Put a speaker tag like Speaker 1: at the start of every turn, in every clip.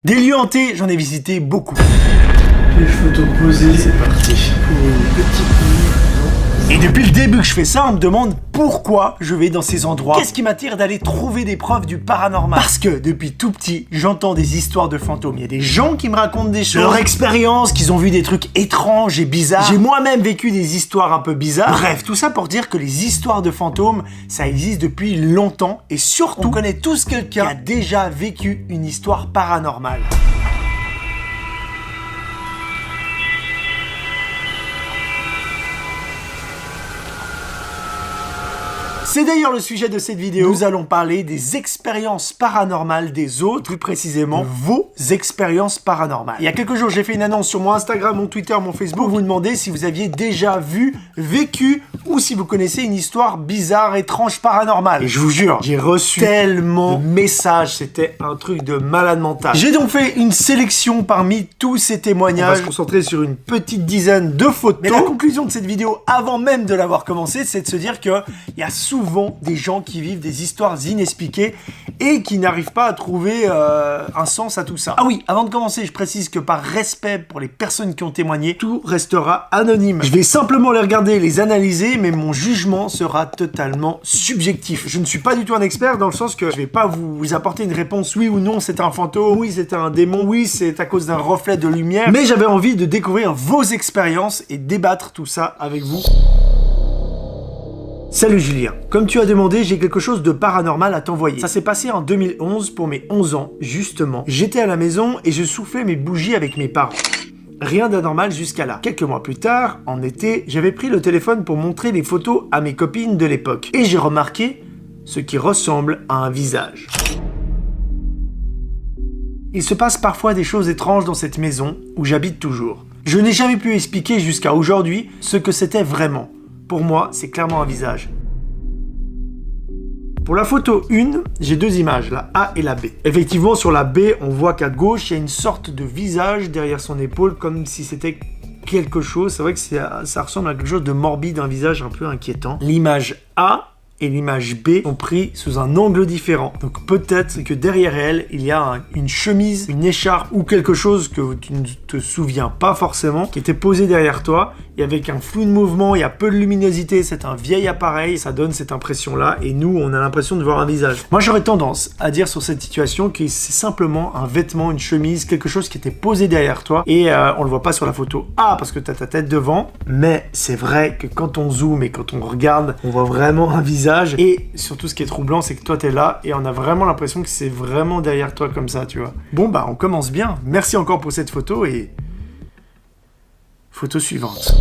Speaker 1: Des lieux hantés, j'en ai visité beaucoup.
Speaker 2: Les photos posées, c'est parti. Pour une petite nuit.
Speaker 1: Et depuis le début que je fais ça, on me demande pourquoi je vais dans ces endroits. Qu'est-ce qui m'attire d'aller trouver des preuves du paranormal? Parce que depuis tout petit, j'entends des histoires de fantômes. Il y a des gens qui me racontent des choses, leur expérience, qu'ils ont vu des trucs étranges et bizarres. J'ai moi-même vécu des histoires un peu bizarres. Bref, tout ça pour dire que les histoires de fantômes, ça existe depuis longtemps. Et surtout, on connaît tous quelqu'un qui a déjà vécu une histoire paranormale. C'est d'ailleurs le sujet de cette vidéo. Nous allons parler des expériences paranormales des autres, plus précisément vos expériences paranormales. Il y a quelques jours, j'ai fait une annonce sur mon Instagram, mon Twitter, mon Facebook, pour vous demander si vous aviez déjà vu, vécu, ou si vous connaissez une histoire bizarre, étrange, paranormale. Et je vous jure, j'ai reçu tellement de messages, c'était un truc de malade mental. J'ai donc fait une sélection parmi tous ces témoignages. On va se concentrer sur une petite dizaine de photos. Mais la conclusion de cette vidéo, avant même de l'avoir commencé, c'est de se dire qu'il y a souvent des gens qui vivent des histoires inexpliquées et qui n'arrivent pas à trouver un sens à tout ça. Ah oui, avant de commencer, je précise que par respect pour les personnes qui ont témoigné, tout restera anonyme. Je vais simplement les regarder, les analyser, mais mon jugement sera totalement subjectif. Je ne suis pas du tout un expert dans le sens que je vais pas vous apporter une réponse oui ou non, c'est un fantôme, oui c'est un démon, oui c'est à cause d'un reflet de lumière, mais j'avais envie de découvrir vos expériences et débattre tout ça avec vous. Salut Julien, comme tu as demandé, j'ai quelque chose de paranormal à t'envoyer. Ça s'est passé en 2011 pour mes 11 ans, justement. J'étais à la maison et je soufflais mes bougies avec mes parents. Rien d'anormal jusqu'à là. Quelques mois plus tard, en été, j'avais pris le téléphone pour montrer les photos à mes copines de l'époque. Et j'ai remarqué ce qui ressemble à un visage. Il se passe parfois des choses étranges dans cette maison où j'habite toujours. Je n'ai jamais pu expliquer jusqu'à aujourd'hui ce que c'était vraiment. Pour moi, c'est clairement un visage. Pour la photo 1, j'ai deux images, la A et la B. Effectivement, sur la B, on voit qu'à gauche, il y a une sorte de visage derrière son épaule, comme si c'était quelque chose. C'est vrai que ça ressemble à quelque chose de morbide, un visage un peu inquiétant. L'image A et l'image B sont pris sous un angle différent. Donc peut-être que derrière elle, il y a une chemise, une écharpe ou quelque chose que tu ne te souviens pas forcément, qui était posé derrière toi. Et avec un flou de mouvement, il y a peu de luminosité, c'est un vieil appareil, ça donne cette impression-là, et nous, on a l'impression de voir un visage. Moi, j'aurais tendance à dire sur cette situation que c'est simplement un vêtement, une chemise, quelque chose qui était posé derrière toi, et on le voit pas sur la photo A, parce que tu as ta tête devant, mais c'est vrai que quand on zoome et quand on regarde, on voit vraiment un visage, et surtout, ce qui est troublant, c'est que toi, t'es là, et on a vraiment l'impression que c'est vraiment derrière toi, comme ça, tu vois. Bon, bah, on commence bien. Merci encore pour cette photo, et... Photo suivante.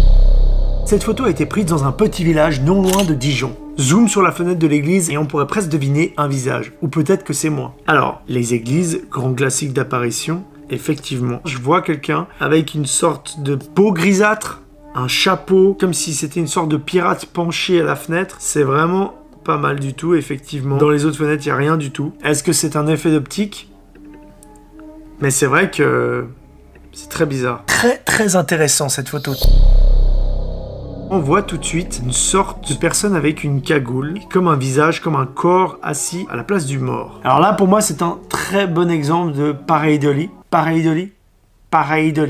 Speaker 1: Cette photo a été prise dans un petit village non loin de Dijon. Zoom sur la fenêtre de l'église et on pourrait presque deviner un visage. Ou peut-être que c'est moi. Alors, les églises, grand classique d'apparition, effectivement, je vois quelqu'un avec une sorte de peau grisâtre, un chapeau, comme si c'était une sorte de pirate penché à la fenêtre. C'est vraiment pas mal du tout, effectivement. Dans les autres fenêtres, il n'y a rien du tout. Est-ce que c'est un effet d'optique? Mais c'est vrai que... c'est très bizarre. Très intéressant cette photo. On voit tout de suite une sorte de personne avec une cagoule, comme un visage, comme un corps assis à la place du mort. Alors là, pour moi, c'est un très bon exemple de pareidolie. Pareidolie,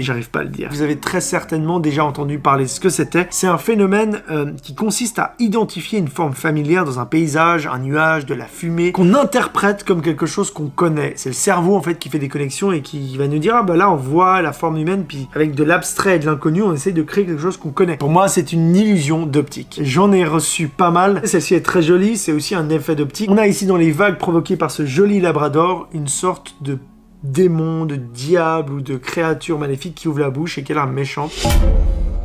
Speaker 1: j'arrive pas à le dire. Vous avez très certainement déjà entendu parler de ce que c'était. C'est un phénomène qui consiste à identifier une forme familière dans un paysage, un nuage, de la fumée, qu'on interprète comme quelque chose qu'on connaît. C'est le cerveau en fait qui fait des connexions et qui va nous dire ah bah là on voit la forme humaine, puis avec de l'abstrait et de l'inconnu on essaie de créer quelque chose qu'on connaît. Pour moi c'est une illusion d'optique. J'en ai reçu pas mal. Celle-ci est très jolie, c'est aussi un effet d'optique. On a ici dans les vagues provoquées par ce joli labrador une sorte de démon, de diable ou de créature maléfique qui ouvre la bouche et qui a l'air méchante.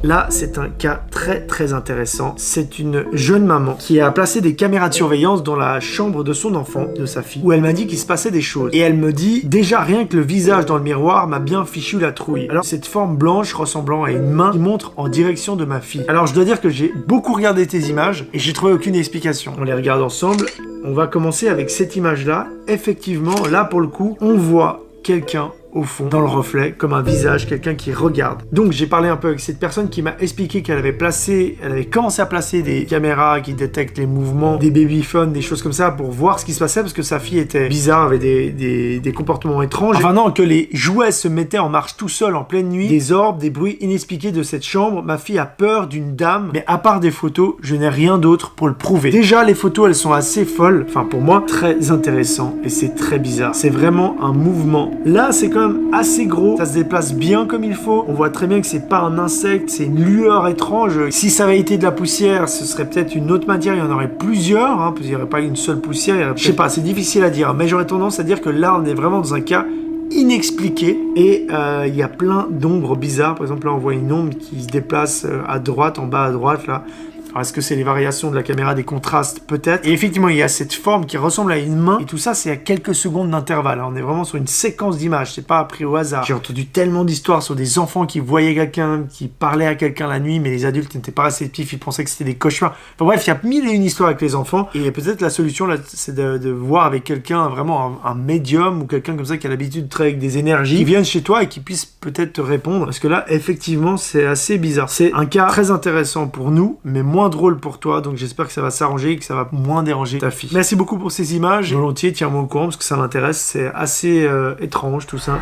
Speaker 1: Là, c'est un cas très intéressant. C'est une jeune maman qui a placé des caméras de surveillance dans la chambre de son enfant, de sa fille, où elle m'a dit qu'il se passait des choses. Et elle me dit, déjà rien que le visage dans le miroir m'a bien fichu la trouille. Alors cette forme blanche ressemblant à une main qui montre en direction de ma fille. Alors je dois dire que j'ai beaucoup regardé tes images et j'ai trouvé aucune explication. On les regarde ensemble. On va commencer avec cette image-là. Effectivement, là pour le coup, on voit quelqu'un au fond, dans le reflet, comme un visage, quelqu'un qui regarde. Donc j'ai parlé un peu avec cette personne qui m'a expliqué qu'elle avait commencé à placer des caméras qui détectent les mouvements, des babyphones, des choses comme ça, pour voir ce qui se passait, parce que sa fille était bizarre, avait des comportements étranges. Enfin non, que les jouets se mettaient en marche tout seuls en pleine nuit, des orbes, des bruits inexpliqués de cette chambre. Ma fille a peur d'une dame, mais à part des photos, je n'ai rien d'autre pour le prouver. Déjà, les photos, elles sont assez folles, enfin pour moi, très intéressant, et c'est très bizarre. C'est vraiment un mouvement. Là, c'est quand même assez gros, ça se déplace bien comme il faut. On voit très bien que c'est pas un insecte, c'est une lueur étrange. Si ça avait été de la poussière, ce serait peut-être une autre matière, il y en aurait plusieurs, hein, il n'y aurait pas une seule poussière, je sais pas, c'est difficile à dire, mais j'aurais tendance à dire que là, on est vraiment dans un cas inexpliqué et il y a plein d'ombres bizarres. Par exemple, là, on voit une ombre qui se déplace à droite, en bas à droite, là. Alors, est-ce que c'est les variations de la caméra, des contrastes? Peut-être. Et effectivement, il y a cette forme qui ressemble à une main. Et tout ça, c'est à quelques secondes d'intervalle. On est vraiment sur une séquence d'images. C'est pas pris au hasard. J'ai entendu tellement d'histoires sur des enfants qui voyaient quelqu'un, qui parlaient à quelqu'un la nuit, mais les adultes n'étaient pas réceptifs. Ils pensaient que c'était des cauchemars. Enfin bref, il y a mille et une histoires avec les enfants. Et peut-être la solution, là, c'est de voir avec quelqu'un, vraiment un médium ou quelqu'un comme ça qui a l'habitude de travailler avec des énergies, qui viennent chez toi et qui puissent peut-être te répondre. Parce que là, effectivement, c'est assez bizarre. C'est un cas très intéressant pour nous, mais moins drôle pour toi, donc j'espère que ça va s'arranger et que ça va moins déranger ta fille. Merci beaucoup pour ces images, volontiers, tiens-moi au courant parce que ça m'intéresse, c'est assez étrange tout ça.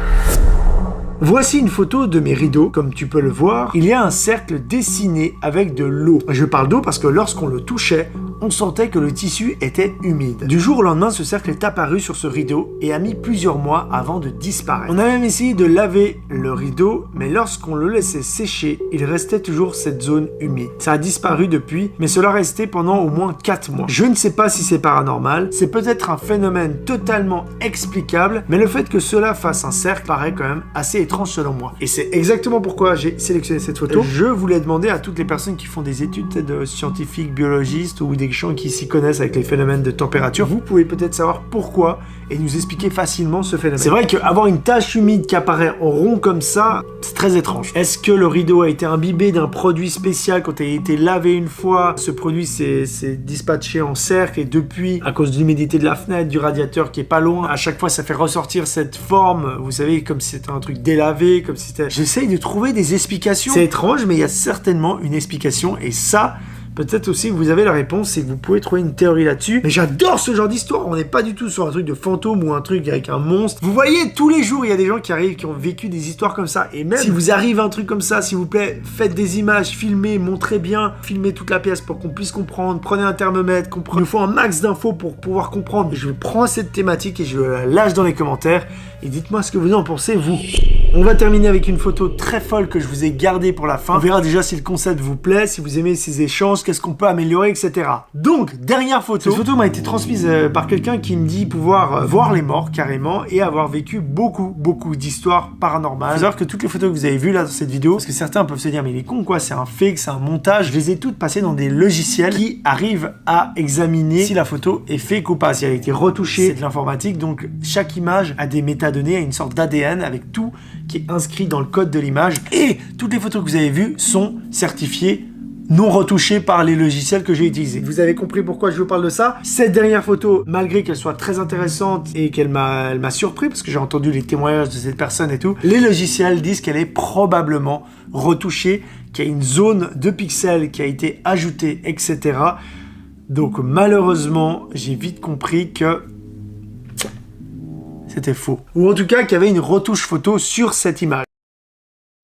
Speaker 1: Voici une photo de mes rideaux. Comme tu peux le voir, il y a un cercle dessiné avec de l'eau. Je parle d'eau parce que lorsqu'on le touchait, on sentait que le tissu était humide. Du jour au lendemain, ce cercle est apparu sur ce rideau et a mis plusieurs mois avant de disparaître. On a même essayé de laver le rideau, mais lorsqu'on le laissait sécher, il restait toujours cette zone humide. Ça a disparu depuis, mais cela restait pendant au moins 4 mois. Je ne sais pas si c'est paranormal, c'est peut-être un phénomène totalement explicable, mais le fait que cela fasse un cercle paraît quand même assez étrange selon moi. Et c'est exactement pourquoi j'ai sélectionné cette photo. Je voulais demander à toutes les personnes qui font des études de scientifiques, biologistes ou des gens qui s'y connaissent avec les phénomènes de température, vous pouvez peut-être savoir pourquoi et nous expliquer facilement ce phénomène. C'est vrai qu'avoir une tache humide qui apparaît en rond comme ça, c'est très étrange. Est-ce que le rideau a été imbibé d'un produit spécial quand il a été lavé une fois? Ce produit s'est dispatché en cercle et depuis, à cause de l'humidité de la fenêtre, du radiateur qui est pas loin, à chaque fois ça fait ressortir cette forme, vous savez, comme si c'était un truc délavé, comme si c'était... J'essaye de trouver des explications. C'est étrange, mais il y a certainement une explication et ça... Peut-être aussi que vous avez la réponse et que vous pouvez trouver une théorie là-dessus. Mais j'adore ce genre d'histoire. On n'est pas du tout sur un truc de fantôme ou un truc avec un monstre. Vous voyez, tous les jours, il y a des gens qui arrivent, qui ont vécu des histoires comme ça. Et même si vous arrive un truc comme ça, s'il vous plaît, faites des images, filmez, montrez bien, filmez toute la pièce pour qu'on puisse comprendre. Prenez un thermomètre, il nous faut un max d'infos pour pouvoir comprendre. Et je prends cette thématique et je la lâche dans les commentaires. Et dites-moi ce que vous en pensez, vous. On va terminer avec une photo très folle que je vous ai gardée pour la fin. On verra déjà si le concept vous plaît, si vous aimez ces échanges, qu'est-ce qu'on peut améliorer, etc. Donc, dernière photo. Cette photo m'a été transmise par quelqu'un qui me dit pouvoir voir les morts carrément et avoir vécu beaucoup d'histoires paranormales. Il faut savoir que toutes les photos que vous avez vues là dans cette vidéo, parce que certains peuvent se dire mais il est con quoi, c'est un fake, c'est un montage, je les ai toutes passées dans des logiciels qui arrivent à examiner si la photo est fake ou pas, si elle a été retouchée. C'est de l'informatique, donc chaque image a des métadonnées, a une sorte d'ADN avec tout qui est inscrit dans le code de l'image et toutes les photos que vous avez vues sont certifiées non retouchées par les logiciels que j'ai utilisés. Vous avez compris pourquoi je vous parle de ça? Cette dernière photo, malgré qu'elle soit très intéressante et qu'elle m'a surpris parce que j'ai entendu les témoignages de cette personne et tout, les logiciels disent qu'elle est probablement retouchée, qu'il y a une zone de pixels qui a été ajoutée, etc. Donc malheureusement, j'ai vite compris que c'était faux. Ou en tout cas qu'il y avait une retouche photo sur cette image.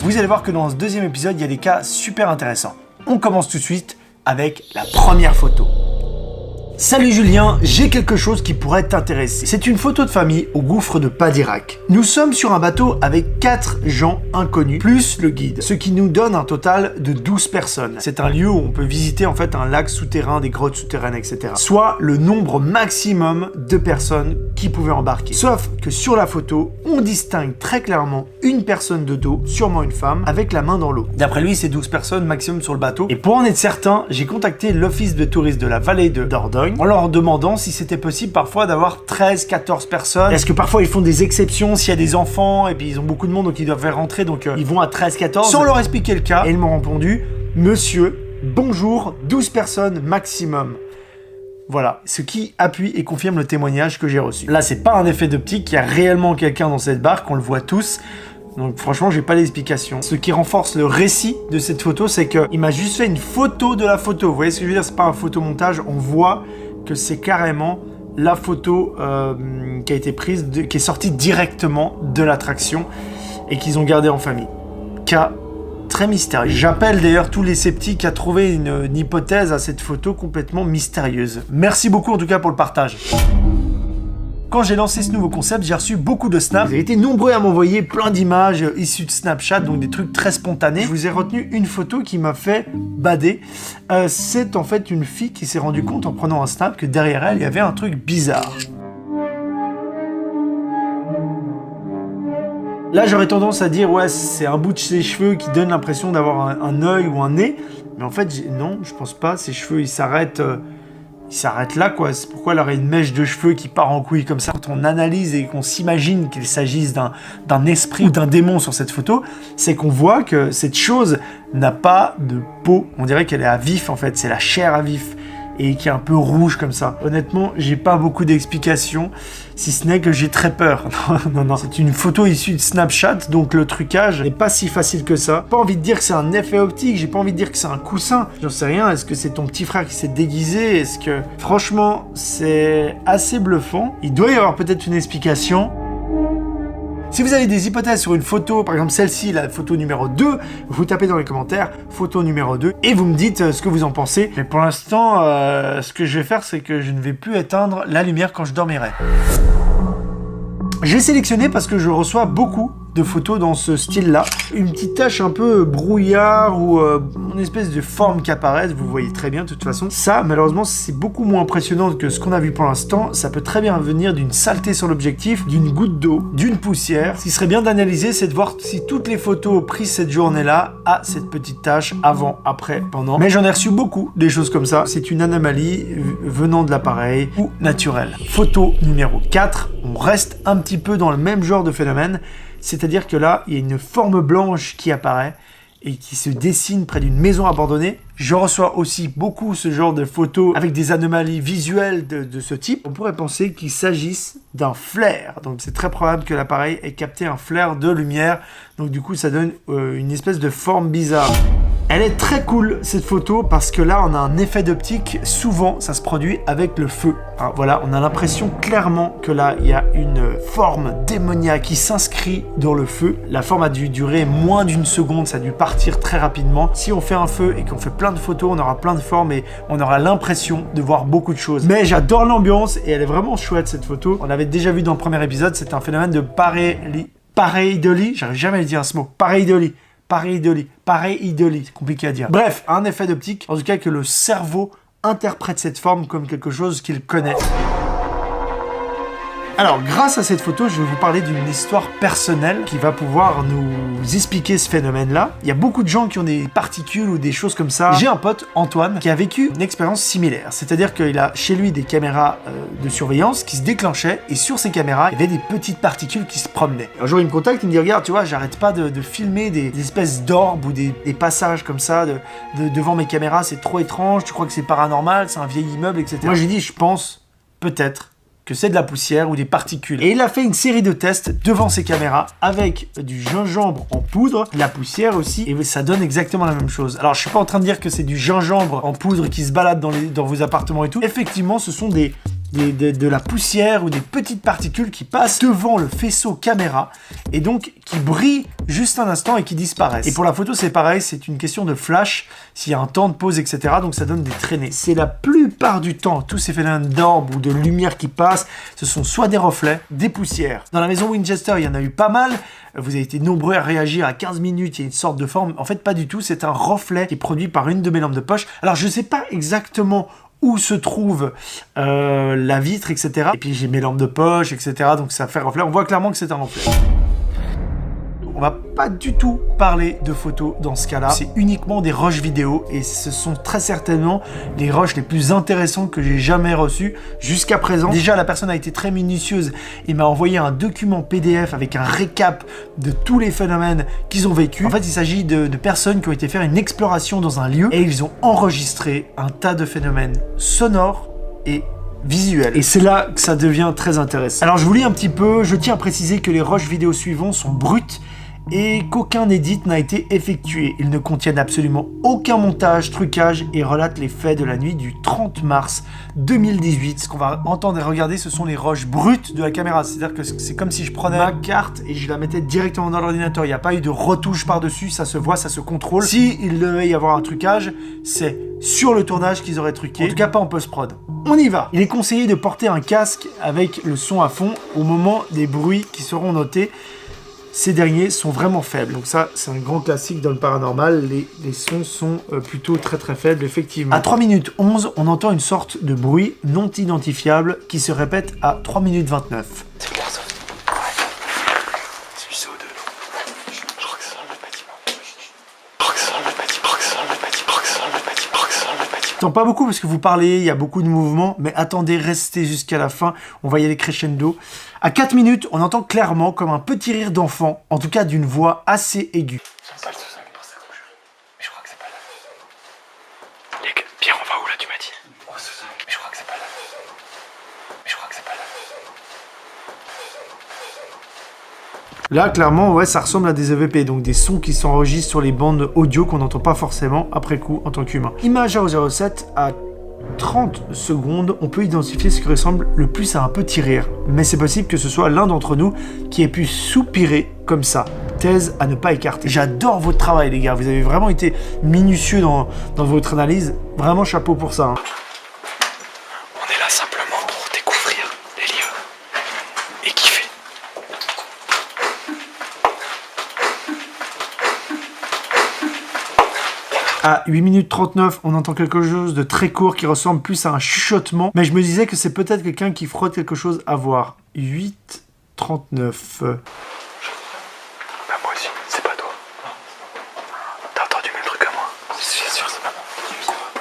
Speaker 1: Vous allez voir que dans ce deuxième épisode, il y a des cas super intéressants. On commence tout de suite avec la première photo. Salut Julien, j'ai quelque chose qui pourrait t'intéresser. C'est une photo de famille au gouffre de Padirac. Nous sommes sur un bateau avec 4 gens inconnus, plus le guide, ce qui nous donne un total de 12 personnes. C'est un lieu où on peut visiter en fait un lac souterrain, des grottes souterraines, etc. Soit le nombre maximum de personnes qui pouvaient embarquer. Sauf que sur la photo, on distingue très clairement une personne de dos, sûrement une femme, avec la main dans l'eau. D'après lui, c'est 12 personnes maximum sur le bateau. Et pour en être certain, j'ai contacté l'office de tourisme de la vallée de Dordogne en leur demandant si c'était possible parfois d'avoir 13-14 personnes. Est-ce que parfois ils font des exceptions s'il y a des enfants et puis ils ont beaucoup de monde donc ils doivent faire rentrer donc ils vont à 13-14 sans leur expliquer le cas. Et ils m'ont répondu: monsieur, bonjour, 12 personnes maximum. Voilà, ce qui appuie et confirme le témoignage que j'ai reçu. Là, c'est pas un effet d'optique, il y a réellement quelqu'un dans cette barque, on le voit tous. Donc franchement, j'ai pas d'explication. Ce qui renforce le récit de cette photo, c'est qu'il m'a juste fait une photo de la photo. Vous voyez ce que je veux dire? C'est pas un photomontage, on voit que c'est carrément la photo qui a été prise, qui est sortie directement de l'attraction et qu'ils ont gardé en famille. Cas très mystérieux. J'appelle d'ailleurs tous les sceptiques à trouver une hypothèse à cette photo complètement mystérieuse. Merci beaucoup en tout cas pour le partage. Quand j'ai lancé ce nouveau concept, j'ai reçu beaucoup de snaps. Vous avez été nombreux à m'envoyer plein d'images issues de Snapchat, donc des trucs très spontanés. Je vous ai retenu une photo qui m'a fait bader. C'est en fait une fille qui s'est rendue compte en prenant un snap que derrière elle, il y avait un truc bizarre. Là, j'aurais tendance à dire, ouais, c'est un bout de ses cheveux qui donne l'impression d'avoir un œil ou un nez. Mais en fait, non, je pense pas. Ses cheveux, ils s'arrêtent là, quoi. C'est pourquoi elle aurait une mèche de cheveux qui part en couille comme ça. Quand on analyse et qu'on s'imagine qu'il s'agisse d'un esprit ou d'un démon sur cette photo, c'est qu'on voit que cette chose n'a pas de peau. On dirait qu'elle est à vif, en fait. C'est la chair à vif. Et qui est un peu rouge comme ça. Honnêtement, j'ai pas beaucoup d'explications, si ce n'est que j'ai très peur. Non. C'est une photo issue de Snapchat, donc le trucage n'est pas si facile que ça. Pas envie de dire que c'est un effet optique, j'ai pas envie de dire que c'est un coussin. J'en sais rien, est-ce que c'est ton petit frère qui s'est déguisé? Est-ce que... Franchement, c'est assez bluffant. Il doit y avoir peut-être une explication. Si vous avez des hypothèses sur une photo, par exemple celle-ci, la photo numéro 2, vous tapez dans les commentaires, photo numéro 2, et vous me dites ce que vous en pensez. Mais pour l'instant, ce que je vais faire, c'est que je ne vais plus éteindre la lumière quand je dormirai. J'ai sélectionné parce que je reçois beaucoup de photos dans ce style-là. Une petite tache un peu brouillard ou une espèce de forme qui apparaît, vous voyez très bien de toute façon. Ça, malheureusement, c'est beaucoup moins impressionnant que ce qu'on a vu pour l'instant. Ça peut très bien venir d'une saleté sur l'objectif, d'une goutte d'eau, d'une poussière. Ce qui serait bien d'analyser, c'est de voir si toutes les photos prises cette journée-là a cette petite tache avant, après, pendant. Mais j'en ai reçu beaucoup des choses comme ça. C'est une anomalie venant de l'appareil ou naturelle. Photo numéro 4, on reste un petit peu dans le même genre de phénomène. C'est-à-dire que là, il y a une forme blanche qui apparaît et qui se dessine près d'une maison abandonnée. Je reçois aussi beaucoup ce genre de photos avec des anomalies visuelles de ce type. On pourrait penser qu'il s'agisse d'un flair. Donc c'est très probable que l'appareil ait capté un flair de lumière. Donc du coup, ça donne une espèce de forme bizarre. Elle est très cool cette photo parce que là on a un effet d'optique, souvent ça se produit avec le feu. Hein, voilà, on a l'impression clairement que là il y a une forme démoniaque qui s'inscrit dans le feu. La forme a dû durer moins d'une seconde, ça a dû partir très rapidement. Si on fait un feu et qu'on fait plein de photos, on aura plein de formes et on aura l'impression de voir beaucoup de choses. Mais j'adore l'ambiance et elle est vraiment chouette cette photo. On l'avait déjà vu dans le premier épisode, c'est un phénomène de pareidolie, j'arrive jamais à le dire ce mot, pareidolie, c'est compliqué à dire. Bref, un effet d'optique, en tout cas que le cerveau interprète cette forme comme quelque chose qu'il connaît. Alors, grâce à cette photo, je vais vous parler d'une histoire personnelle qui va pouvoir nous expliquer ce phénomène-là. Il y a beaucoup de gens qui ont des particules ou des choses comme ça. J'ai un pote, Antoine, qui a vécu une expérience similaire. C'est-à-dire qu'il a chez lui des caméras de surveillance qui se déclenchaient et sur ces caméras, il y avait des petites particules qui se promenaient. Un jour, il me contacte, il me dit « Regarde, tu vois, j'arrête pas de filmer des espèces d'orbes ou des passages comme ça devant mes caméras. C'est trop étrange, tu crois que c'est paranormal, c'est un vieil immeuble, etc. » Moi, j'ai dit « Je pense, peut-être, que c'est de la poussière ou des particules. » Et il a fait une série de tests devant ses caméras avec du gingembre en poudre, la poussière aussi, et ça donne exactement la même chose. Alors, je suis pas en train de dire que c'est du gingembre en poudre qui se balade dans vos appartements et tout. Effectivement, ce sont de la poussière ou des petites particules qui passent devant le faisceau caméra et donc qui brillent juste un instant et qui disparaissent. Et pour la photo, c'est pareil, c'est une question de flash, s'il y a un temps de pause, etc. Donc ça donne des traînées. C'est la plupart du temps, tous ces phénomènes d'orbes ou de lumière qui passent, ce sont soit des reflets, des poussières. Dans la maison Winchester, il y en a eu pas mal. Vous avez été nombreux à réagir à 15 minutes, il y a une sorte de forme. En fait, pas du tout, c'est un reflet qui est produit par une de mes lampes de poche. Alors, je sais pas exactement où se trouve la vitre, etc. Et puis j'ai mes lampes de poche, etc. Donc ça fait reflet. On voit clairement que c'est un reflet. On va pas du tout parler de photos dans ce cas-là. C'est uniquement des rushs vidéo et ce sont très certainement les rushs les plus intéressants que j'ai jamais reçus jusqu'à présent. Déjà, la personne a été très minutieuse. Il m'a envoyé un document PDF avec un récap de tous les phénomènes qu'ils ont vécu. En fait, il s'agit de personnes qui ont été faire une exploration dans un lieu et ils ont enregistré un tas de phénomènes sonores et visuel. Et c'est là que ça devient très intéressant. Alors je vous lis un petit peu, je tiens à préciser que les rushs vidéo suivants sont bruts et qu'aucun edit n'a été effectué. Ils ne contiennent absolument aucun montage, trucage et relatent les faits de la nuit du 30 mars 2018. Ce qu'on va entendre et regarder, ce sont les rushs bruts de la caméra. C'est-à-dire que c'est comme si je prenais ma carte et je la mettais directement dans l'ordinateur. Il n'y a pas eu de retouche par-dessus, ça se voit, ça se contrôle. Si il devait y avoir un trucage, c'est sur le tournage qu'ils auraient truqué. En tout cas, pas en post-prod. On y va. Il est conseillé de porter un casque avec le son à fond au moment des bruits qui seront notés. Ces derniers sont vraiment faibles. Donc ça, c'est un grand classique dans le paranormal. Les sons sont plutôt très très faibles, effectivement. À 3 minutes 11, on entend une sorte de bruit non identifiable qui se répète à 3 minutes 29.
Speaker 2: C'est l'airsoft. Ouais. C'est du CO2, non? Je crois que c'est dans le bâtiment. Je crois que c'est dans le bâtiment. Je crois que c'est dans le bâtiment. Je crois que c'est dans le bâtiment. Je crois que c'est dans le bâtiment.
Speaker 1: J'entends pas beaucoup parce que vous parlez, il y a beaucoup de mouvements, mais attendez, restez jusqu'à la fin, on va y aller crescendo. À 4 minutes, on entend clairement comme un petit rire d'enfant, en tout cas d'une voix assez aiguë.
Speaker 2: C'est pas le sous-sol pour sa couche. Mais je crois que c'est pas là. Les gars, Pierre, on va où là, tu m'as dit? Au sous-sol. Mais je crois que c'est pas là. Mais je crois que c'est pas là.
Speaker 1: Là, clairement, ouais, ça ressemble à des EVP, donc des sons qui s'enregistrent sur les bandes audio qu'on n'entend pas forcément après coup en tant qu'humain. Image 007 à 30 secondes, on peut identifier ce qui ressemble le plus à un petit rire. Mais c'est possible que ce soit l'un d'entre nous qui ait pu soupirer comme ça. Thèse à ne pas écarter. J'adore votre travail, les gars. Vous avez vraiment été minutieux dans votre analyse. Vraiment chapeau pour ça. Hein.
Speaker 2: On est là simplement pour découvrir les lieux et kiffer.
Speaker 1: À 8 minutes 39, on entend quelque chose de très court qui ressemble plus à un chuchotement. Mais je me disais que c'est peut-être quelqu'un qui frotte quelque chose à voir. 8:39.
Speaker 2: Bah moi aussi, c'est pas toi. T'as entendu mes trucs à moi? C'est sûr, c'est pas moi.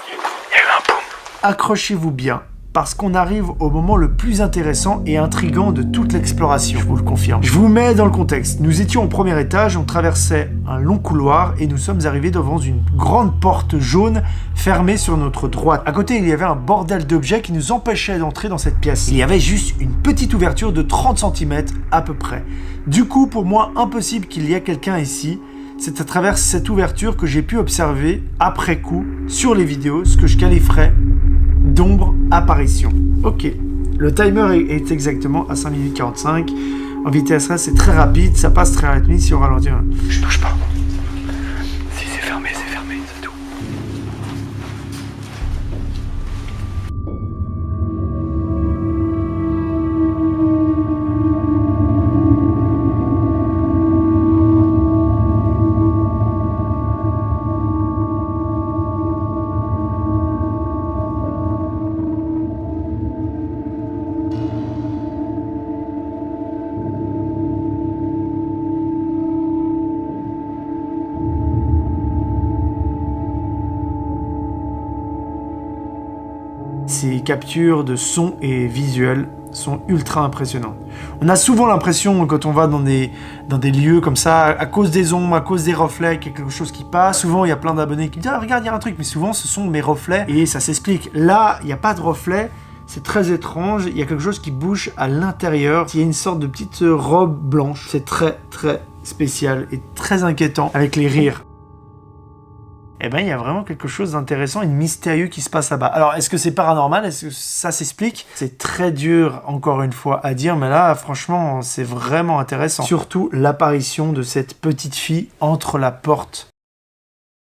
Speaker 2: Il y a eu un boom.
Speaker 1: Accrochez-vous bien, parce qu'on arrive au moment le plus intéressant et intriguant de toute l'exploration, je vous le confirme. Je vous mets dans le contexte. Nous étions au premier étage, on traversait un long couloir et nous sommes arrivés devant une grande porte jaune fermée sur notre droite. À côté, il y avait un bordel d'objets qui nous empêchait d'entrer dans cette pièce. Il y avait juste une petite ouverture de 30 cm à peu près. Du coup, pour moi, impossible qu'il y ait quelqu'un ici. C'est à travers cette ouverture que j'ai pu observer, après coup, sur les vidéos, ce que je qualifierais d'ombre apparition. Ok, le timer est exactement à 5 minutes 45. En vitesse reste, c'est très rapide, ça passe très rapidement si on ralentit.
Speaker 2: Je touche pas. Si c'est fermé, c'est tout.
Speaker 1: Ces captures de son et visuels sont ultra impressionnantes. On a souvent l'impression, quand on va dans des lieux comme ça, à cause des ombres, à cause des reflets, qu'il y a quelque chose qui passe. Souvent, il y a plein d'abonnés qui me disent « Ah, regarde, il y a un truc », mais souvent, ce sont mes reflets, et ça s'explique. Là, il n'y a pas de reflet, c'est très étrange, il y a quelque chose qui bouge à l'intérieur. Il y a une sorte de petite robe blanche. C'est très, très spécial et très inquiétant avec les rires. Eh ben, il y a vraiment quelque chose d'intéressant et de mystérieux qui se passe là-bas. Alors, est-ce que c'est paranormal? Est-ce que ça s'explique? C'est très dur, encore une fois, à dire, mais là, franchement, c'est vraiment intéressant. Surtout l'apparition de cette petite fille entre la porte.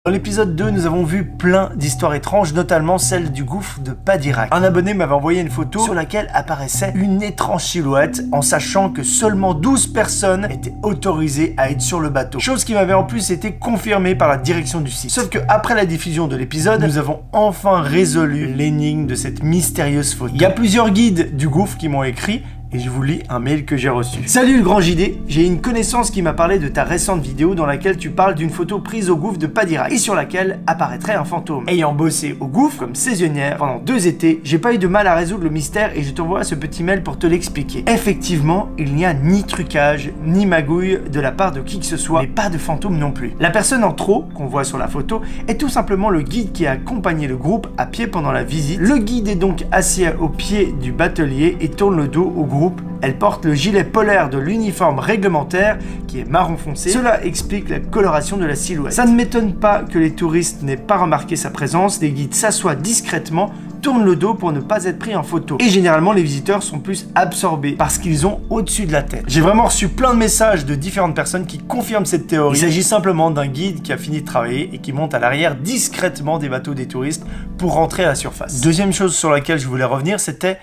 Speaker 1: Dans l'épisode 2, nous avons vu plein d'histoires étranges, notamment celle du gouffre de Padirac. Un abonné m'avait envoyé une photo sur laquelle apparaissait une étrange silhouette, en sachant que seulement 12 personnes étaient autorisées à être sur le bateau. Chose qui m'avait en plus été confirmée par la direction du site. Sauf que après la diffusion de l'épisode, nous avons enfin résolu l'énigme de cette mystérieuse photo. Il y a plusieurs guides du gouffre qui m'ont écrit, et je vous lis un mail que j'ai reçu. Salut le grand JD, j'ai une connaissance qui m'a parlé de ta récente vidéo dans laquelle tu parles d'une photo prise au gouffre de Padirac et sur laquelle apparaîtrait un fantôme. Ayant bossé au gouffre comme saisonnière pendant 2 étés, j'ai pas eu de mal à résoudre le mystère et je t'envoie ce petit mail pour te l'expliquer. Effectivement, il n'y a ni trucage, ni magouille de la part de qui que ce soit, mais pas de fantôme non plus. La personne en trop, qu'on voit sur la photo, est tout simplement le guide qui a accompagné le groupe à pied pendant la visite. Le guide est donc assis au pied du batelier et tourne le dos au groupe. Elle porte le gilet polaire de l'uniforme réglementaire qui est marron foncé. Cela explique la coloration de la silhouette. Ça ne m'étonne pas que les touristes n'aient pas remarqué sa présence. Les guides s'assoient discrètement, tournent le dos pour ne pas être pris en photo. Et généralement, les visiteurs sont plus absorbés parce qu'ils ont au-dessus de la tête. J'ai vraiment reçu plein de messages de différentes personnes qui confirment cette théorie. Il s'agit simplement d'un guide qui a fini de travailler et qui monte à l'arrière discrètement des bateaux des touristes pour rentrer à la surface. Deuxième chose sur laquelle je voulais revenir, c'était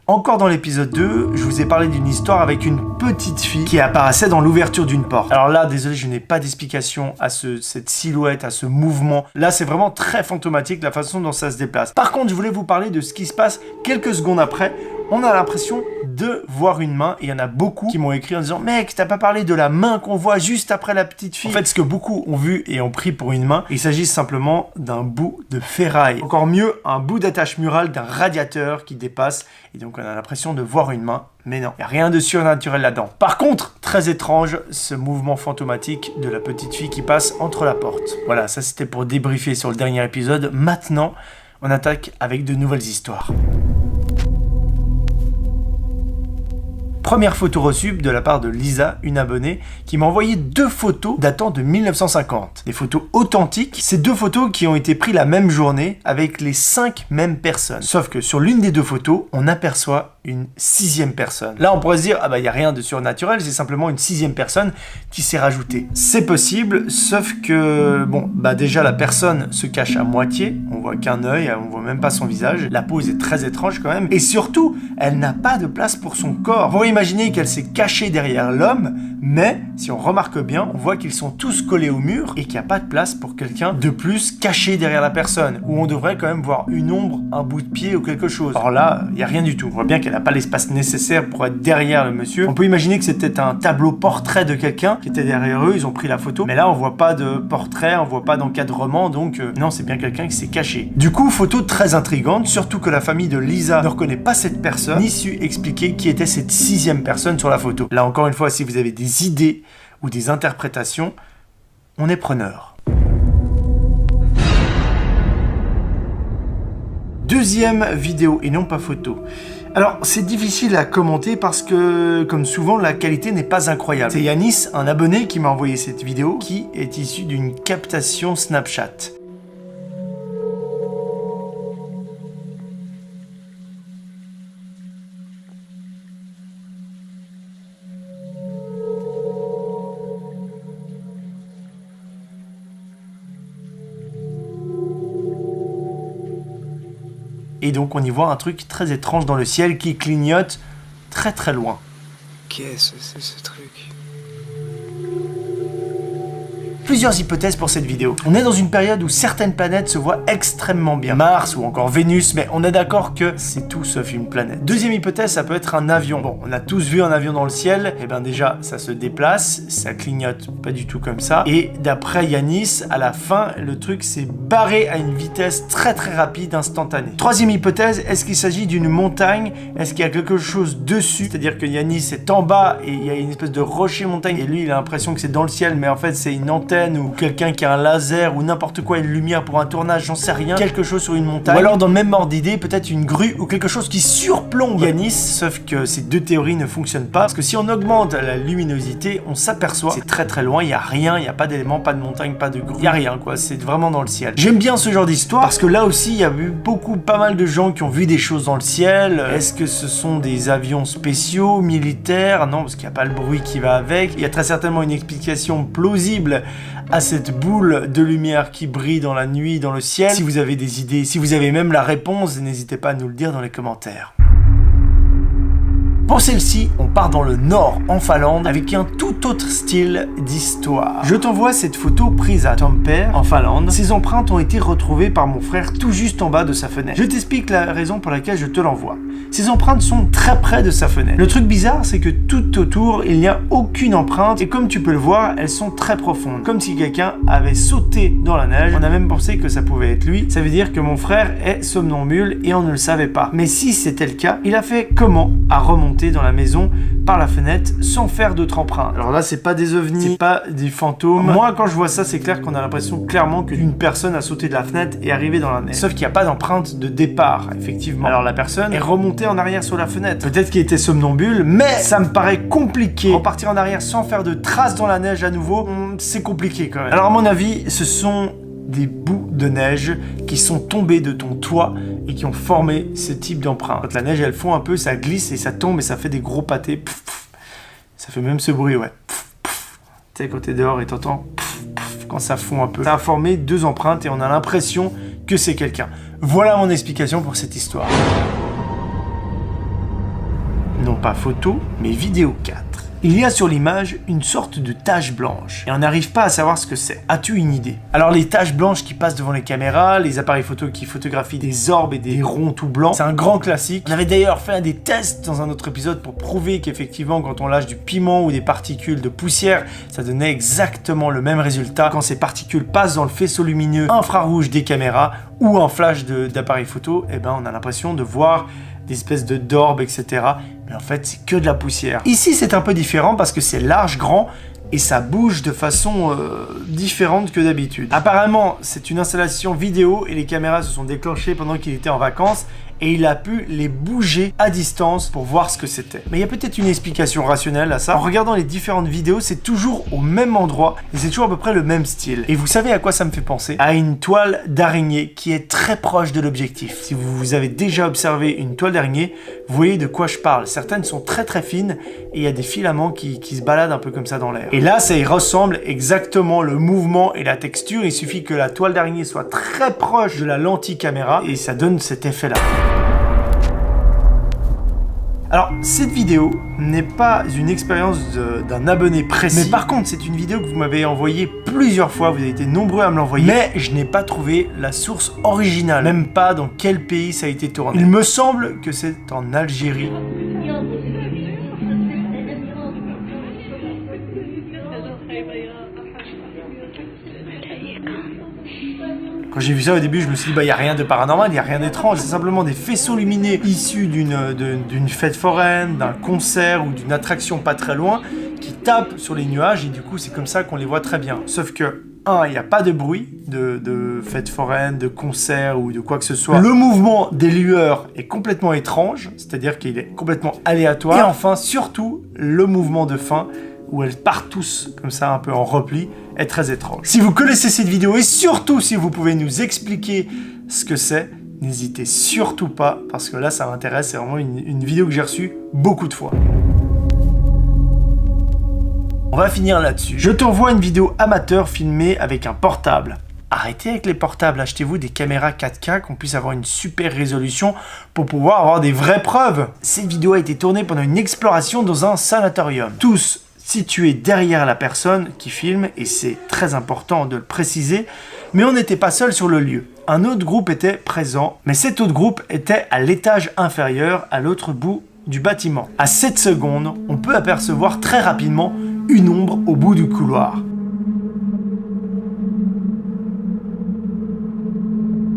Speaker 1: encore dans l'épisode 2, je vous ai parlé d'une histoire avec une petite fille qui apparaissait dans l'ouverture d'une porte. Alors là, désolé, je n'ai pas d'explication à cette silhouette, à ce mouvement. Là, c'est vraiment très fantomatique la façon dont ça se déplace. Par contre, je voulais vous parler de ce qui se passe quelques secondes après. On a l'impression de voir une main et il y en a beaucoup qui m'ont écrit en disant « Mec, t'as pas parlé de la main qu'on voit juste après la petite fille ?» En fait, ce que beaucoup ont vu et ont pris pour une main, il s'agit simplement d'un bout de ferraille. Encore mieux, un bout d'attache murale d'un radiateur qui dépasse et donc on a l'impression de voir une main. Mais non, il n'y a rien de surnaturel là-dedans. Par contre, très étrange, ce mouvement fantomatique de la petite fille qui passe entre la porte. Voilà, ça c'était pour débriefer sur le dernier épisode. Maintenant, on attaque avec de nouvelles histoires. Première photo reçue de la part de Lisa, une abonnée, qui m'a envoyé 2 photos datant de 1950. Des photos authentiques. Ces 2 photos qui ont été prises la même journée avec les 5 mêmes personnes. Sauf que sur l'une des 2 photos, on aperçoit une 6e personne. Là, on pourrait se dire, ah bah, il n'y a rien de surnaturel, c'est simplement une 6e personne qui s'est rajoutée. C'est possible, sauf que, bon, bah déjà, la personne se cache à moitié. On voit qu'un œil, on voit même pas son visage. La pose est très étrange quand même. Et surtout, elle n'a pas de place pour son corps. Vous imaginez qu'elle s'est cachée derrière l'homme, mais si on remarque bien, on voit qu'ils sont tous collés au mur et qu'il n'y a pas de place pour quelqu'un de plus caché derrière la personne, où on devrait quand même voir une ombre, un bout de pied ou quelque chose. Or là, il n'y a rien du tout. On voit bien qu'elle n'a pas l'espace nécessaire pour être derrière le monsieur. On peut imaginer que c'était un tableau portrait de quelqu'un qui était derrière eux, ils ont pris la photo, mais là on voit pas de portrait, on voit pas d'encadrement, donc non, c'est bien quelqu'un qui s'est caché. Du coup, photo très intrigante, surtout que la famille de Lisa ne reconnaît pas cette personne, ni su expliquer qui était cette 6e personne sur la photo. Là encore une fois, si vous avez des idées ou des interprétations, on est preneur. Deuxième vidéo et non pas photo. Alors, c'est difficile à commenter parce que, comme souvent, la qualité n'est pas incroyable. C'est Yanis, un abonné, qui m'a envoyé cette vidéo, qui est issue d'une captation Snapchat. Et donc on y voit un truc très étrange dans le ciel qui clignote très très loin.
Speaker 2: Qu'est-ce que c'est ce truc?
Speaker 1: Plusieurs hypothèses pour cette vidéo. On est dans une période où certaines planètes se voient extrêmement bien. Mars ou encore Vénus, mais on est d'accord que c'est tout sauf une planète. Deuxième hypothèse, ça peut être un avion. Bon, on a tous vu un avion dans le ciel, et bien déjà, ça se déplace, ça clignote pas du tout comme ça. Et d'après Yanis, à la fin, le truc s'est barré à une vitesse très très rapide, instantanée. Troisième hypothèse, est-ce qu'il s'agit d'une montagne? Est-ce qu'il y a quelque chose dessus? C'est-à-dire que Yanis est en bas et il y a une espèce de rocher montagne, et lui il a l'impression que c'est dans le ciel, mais en fait c'est une antenne ou quelqu'un qui a un laser ou n'importe quoi, une lumière pour un tournage, j'en sais rien, quelque chose sur une montagne, ou alors dans le même ordre d'idée, peut-être une grue ou quelque chose qui surplombe Yanis, sauf que ces deux théories ne fonctionnent pas, parce que si on augmente la luminosité, on s'aperçoit c'est très très loin, il n'y a rien, il n'y a pas d'éléments, pas de montagne, pas de grue, il n'y a rien quoi, c'est vraiment dans le ciel. J'aime bien ce genre d'histoire, parce que là aussi il y a eu pas mal de gens qui ont vu des choses dans le ciel. Est-ce que ce sont des avions spéciaux, militaires? Non, parce qu'il n'y a pas le bruit qui va avec. Il y a très certainement une explication plausible à cette boule de lumière qui brille dans la nuit, dans le ciel. Si vous avez des idées, si vous avez même la réponse, n'hésitez pas à nous le dire dans les commentaires. Pour celle-ci, on part dans le nord, en Finlande, avec un tout autre style d'histoire. Je t'envoie cette photo prise à Tampere, en Finlande. Ces empreintes ont été retrouvées par mon frère tout juste en bas de sa fenêtre. Je t'explique la raison pour laquelle je te l'envoie. Ces empreintes sont très près de sa fenêtre. Le truc bizarre, c'est que tout autour, il n'y a aucune empreinte et comme tu peux le voir, elles sont très profondes. Comme si quelqu'un avait sauté dans la neige. On a même pensé que ça pouvait être lui. Ça veut dire que mon frère est somnambule et on ne le savait pas. Mais si c'était le cas, il a fait comment à remonter dans la maison par la fenêtre sans faire d'autres empreintes? Alors là, c'est pas des ovnis, c'est pas des fantômes. Moi, quand je vois ça, c'est clair qu'on a l'impression clairement qu'une personne a sauté de la fenêtre et est arrivée dans la neige. Sauf qu'il n'y a pas d'empreinte de départ, effectivement. Alors la personne est remontée en arrière sur la fenêtre. Peut-être qu'il était somnambule, mais ça me paraît compliqué. Repartir en arrière sans faire de traces dans la neige à nouveau, c'est compliqué quand même. Alors à mon avis, ce sont des bouts de neige qui sont tombés de ton toit et qui ont formé ce type d'empreinte. Quand la neige elle fond un peu, ça glisse et ça tombe et ça fait des gros pâtés. Pff, pff. Ça fait même ce bruit, ouais. Pff, pff. Tu sais, quand t'es dehors et t'entends quand ça fond un peu. Ça a formé 2 empreintes et on a l'impression que c'est quelqu'un. Voilà mon explication pour cette histoire. Non pas photo, mais vidéo 4. Il y a sur l'image une sorte de tache blanche et on n'arrive pas à savoir ce que c'est. As-tu une idée? Alors les taches blanches qui passent devant les caméras, les appareils photo qui photographient des orbes et des ronds tout blancs, c'est un grand classique. On avait d'ailleurs fait des tests dans un autre épisode pour prouver qu'effectivement quand on lâche du piment ou des particules de poussière, ça donnait exactement le même résultat quand ces particules passent dans le faisceau lumineux infrarouge des caméras ou un flash d'appareil photo. Et ben on a l'impression de voir des espèces d'orbes, etc. Mais en fait, c'est que de la poussière. Ici, c'est un peu différent parce que c'est large, grand, et ça bouge de façon différente que d'habitude. Apparemment, c'est une installation vidéo et les caméras se sont déclenchées pendant qu'il était en vacances et il a pu les bouger à distance pour voir ce que c'était. Mais il y a peut-être une explication rationnelle à ça. En regardant les différentes vidéos, c'est toujours au même endroit et c'est toujours à peu près le même style. Et vous savez à quoi ça me fait penser? À une toile d'araignée qui est très proche de l'objectif. Si vous avez déjà observé une toile d'araignée, vous voyez de quoi je parle. Certaines sont très très fines et il y a des filaments qui se baladent un peu comme ça dans l'air. Et là, ça y ressemble exactement, le mouvement et la texture. Il suffit que la toile d'araignée soit très proche de la lentille caméra et ça donne cet effet-là. Alors, cette vidéo n'est pas une expérience d'un abonné précis, mais par contre, c'est une vidéo que vous m'avez envoyée plusieurs fois, vous avez été nombreux à me l'envoyer, mais je n'ai pas trouvé la source originale, même pas dans quel pays ça a été tourné. Il me semble que c'est en Algérie. Quand j'ai vu ça au début, je me suis dit, bah, il n'y a rien de paranormal, il n'y a rien d'étrange. C'est simplement des faisceaux lumineux issus d'une fête foraine, d'un concert ou d'une attraction pas très loin qui tapent sur les nuages et du coup, c'est comme ça qu'on les voit très bien. Sauf que, il n'y a pas de bruit de fête foraine, de concert ou de quoi que ce soit. Le mouvement des lueurs est complètement étrange, c'est-à-dire qu'il est complètement aléatoire. Et enfin, surtout, le mouvement de fin, où elles partent tous comme ça un peu en repli, est très étrange. Si vous connaissez cette vidéo et surtout si vous pouvez nous expliquer ce que c'est, n'hésitez surtout pas parce que là ça m'intéresse, c'est vraiment une vidéo que j'ai reçue beaucoup de fois. On va finir là-dessus. Je t'envoie une vidéo amateur filmée avec un portable. Arrêtez avec les portables, achetez-vous des caméras 4K qu'on puisse avoir une super résolution pour pouvoir avoir des vraies preuves. Cette vidéo a été tournée pendant une exploration dans un sanatorium. Tous situé derrière la personne qui filme, et c'est très important de le préciser, mais on n'était pas seul sur le lieu. Un autre groupe était présent, mais cet autre groupe était à l'étage inférieur, à l'autre bout du bâtiment. À 7 secondes, on peut apercevoir très rapidement une ombre au bout du couloir.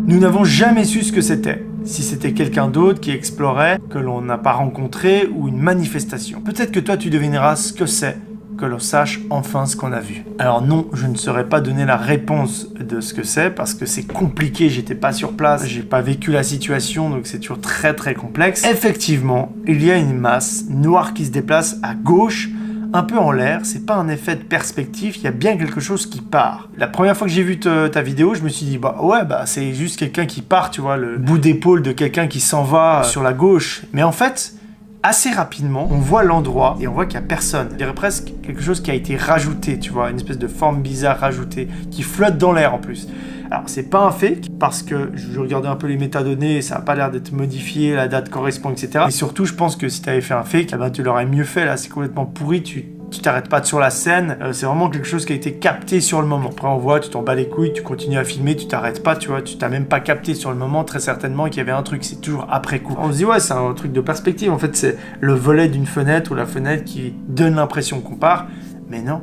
Speaker 1: Nous n'avons jamais su ce que c'était. Si c'était quelqu'un d'autre qui explorait, que l'on n'a pas rencontré, ou une manifestation. Peut-être que toi tu devineras ce que c'est, que l'on sache enfin ce qu'on a vu. Alors non, je ne saurais pas donner la réponse de ce que c'est, parce que c'est compliqué, j'étais pas sur place, j'ai pas vécu la situation, donc c'est toujours très très complexe. Effectivement, il y a une masse noire qui se déplace à gauche, un peu en l'air, c'est pas un effet de perspective, il y a bien quelque chose qui part. La première fois que j'ai vu ta vidéo, je me suis dit, bah ouais, bah c'est juste quelqu'un qui part, tu vois, le bout d'épaule de quelqu'un qui s'en va sur la gauche. Mais en fait, assez rapidement, on voit l'endroit et on voit qu'il n'y a personne. Je dirais presque quelque chose qui a été rajouté, tu vois, une espèce de forme bizarre rajoutée, qui flotte dans l'air en plus. Alors, c'est pas un fake, parce que je regardais un peu les métadonnées et ça n'a pas l'air d'être modifié, la date correspond, etc. Et surtout, je pense que si tu avais fait un fake, eh ben, tu l'aurais mieux fait, là, c'est complètement pourri, tu t'arrêtes pas sur la scène, c'est vraiment quelque chose qui a été capté sur le moment. Après on voit, tu t'en bats les couilles, tu continues à filmer, tu t'arrêtes pas, tu vois, tu t'as même pas capté sur le moment très certainement qu'il y avait un truc, c'est toujours après coup. On se dit ouais, c'est un truc de perspective, en fait c'est le volet d'une fenêtre ou la fenêtre qui donne l'impression qu'on part, mais non.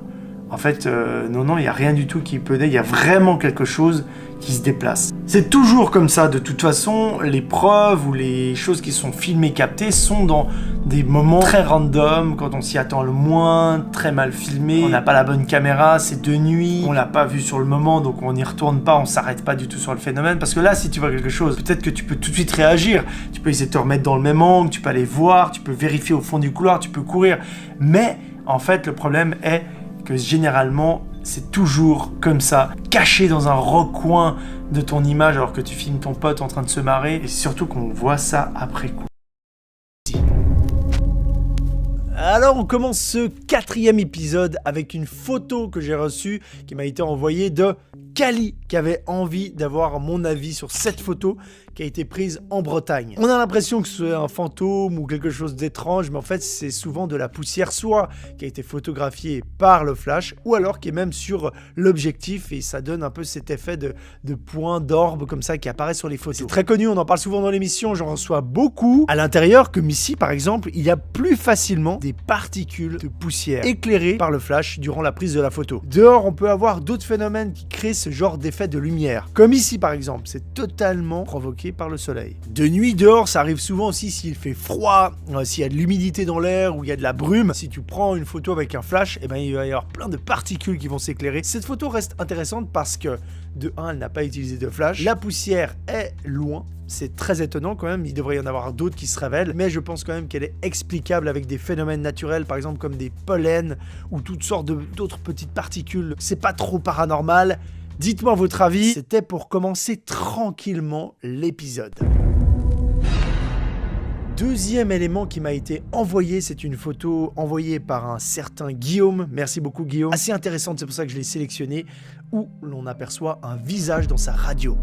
Speaker 1: En fait, non, il n'y a rien du tout qui peut il y a vraiment quelque chose qui se déplace. C'est toujours comme ça, de toute façon, les preuves ou les choses qui sont filmées, captées, sont dans des moments très random, quand on s'y attend le moins, très mal filmé, on n'a pas la bonne caméra, c'est de nuit, on l'a pas vu sur le moment, donc on n'y retourne pas, on s'arrête pas du tout sur le phénomène, parce que là, si tu vois quelque chose, peut-être que tu peux tout de suite réagir, tu peux essayer de te remettre dans le même angle, tu peux aller voir, tu peux vérifier au fond du couloir, tu peux courir, mais en fait, le problème est que généralement, c'est toujours comme ça, caché dans un recoin de ton image alors que tu filmes ton pote en train de se marrer, et surtout qu'on voit ça après coup. Alors on commence ce 4e épisode avec une photo que j'ai reçue qui m'a été envoyée de Kali, qui avait envie d'avoir mon avis sur cette photo qui a été prise en Bretagne. On a l'impression que c'est un fantôme ou quelque chose d'étrange, mais en fait c'est souvent de la poussière, soit qui a été photographiée par le flash, ou alors qui est même sur l'objectif, et ça donne un peu cet effet de point d'orbe comme ça qui apparaît sur les photos. C'est très connu, on en parle souvent dans l'émission, j'en reçois beaucoup. À l'intérieur, comme ici par exemple, il y a plus facilement des particules de poussière éclairées par le flash durant la prise de la photo. Dehors, on peut avoir d'autres phénomènes qui créent ce genre d'effet de lumière. Comme ici par exemple, c'est totalement provoqué par le soleil. De nuit dehors, ça arrive souvent aussi s'il fait froid, s'il y a de l'humidité dans l'air ou il y a de la brume. Si tu prends une photo avec un flash, eh ben, il va y avoir plein de particules qui vont s'éclairer. Cette photo reste intéressante parce que, de 1, elle n'a pas utilisé de flash. La poussière est loin. C'est très étonnant quand même, il devrait y en avoir d'autres qui se révèlent, mais je pense quand même qu'elle est explicable avec des phénomènes naturels, par exemple comme des pollens ou toutes sortes d'autres petites particules. C'est pas trop paranormal. Dites-moi votre avis. C'était pour commencer tranquillement l'épisode. Deuxième élément qui m'a été envoyé, c'est une photo envoyée par un certain Guillaume. Merci beaucoup Guillaume. Assez intéressante, c'est pour ça que je l'ai sélectionnée, où l'on aperçoit un visage dans sa radio.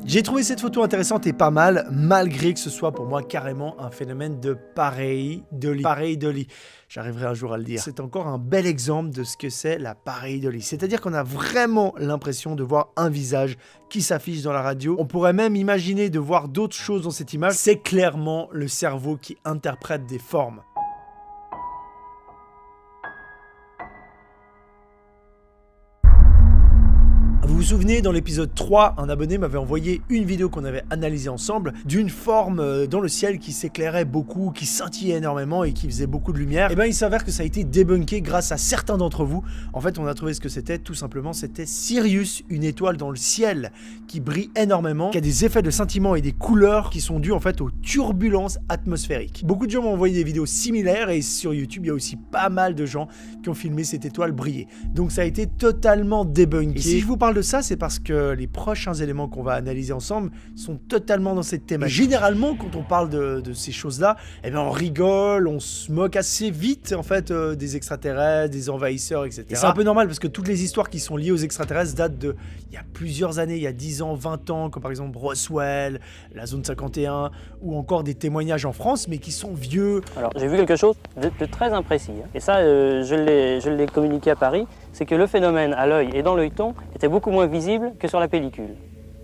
Speaker 1: J'ai trouvé cette photo intéressante et pas mal, malgré que ce soit pour moi carrément un phénomène de pareidolie. J'arriverai un jour à le dire. C'est encore un bel exemple de ce que c'est la pareidolie. C'est-à-dire qu'on a vraiment l'impression de voir un visage qui s'affiche dans la radio. On pourrait même imaginer de voir d'autres choses dans cette image. C'est clairement le cerveau qui interprète des formes. Vous vous souvenez, dans l'épisode 3, un abonné m'avait envoyé une vidéo qu'on avait analysée ensemble d'une forme dans le ciel qui s'éclairait beaucoup, qui scintillait énormément et qui faisait beaucoup de lumière. Et bien il s'avère que ça a été débunké grâce à certains d'entre vous. En fait, on a trouvé ce que c'était, tout simplement, c'était Sirius, une étoile dans le ciel qui brille énormément, qui a des effets de scintillement et des couleurs qui sont dus en fait aux turbulences atmosphériques. Beaucoup de gens m'ont envoyé des vidéos similaires et sur YouTube, il y a aussi pas mal de gens qui ont filmé cette étoile briller. Donc ça a été totalement débunké. Et si je vous parle de ça, c'est parce que les prochains éléments qu'on va analyser ensemble sont totalement dans cette thématique. Généralement, quand on parle de ces choses-là, eh bien, on rigole, on se moque assez vite en fait des extraterrestres, des envahisseurs, etc. Et c'est un peu normal parce que toutes les histoires qui sont liées aux extraterrestres datent de il y a plusieurs années, il y a 10 ans, 20 ans, comme par exemple Roswell, la zone 51, ou encore des témoignages en France, mais qui sont vieux.
Speaker 3: Alors, j'ai vu quelque chose de très imprécis, hein. Et ça, je l'ai communiqué à Paris, c'est que le phénomène à l'œil et dans l'œilleton était beaucoup moins visible que sur la pellicule.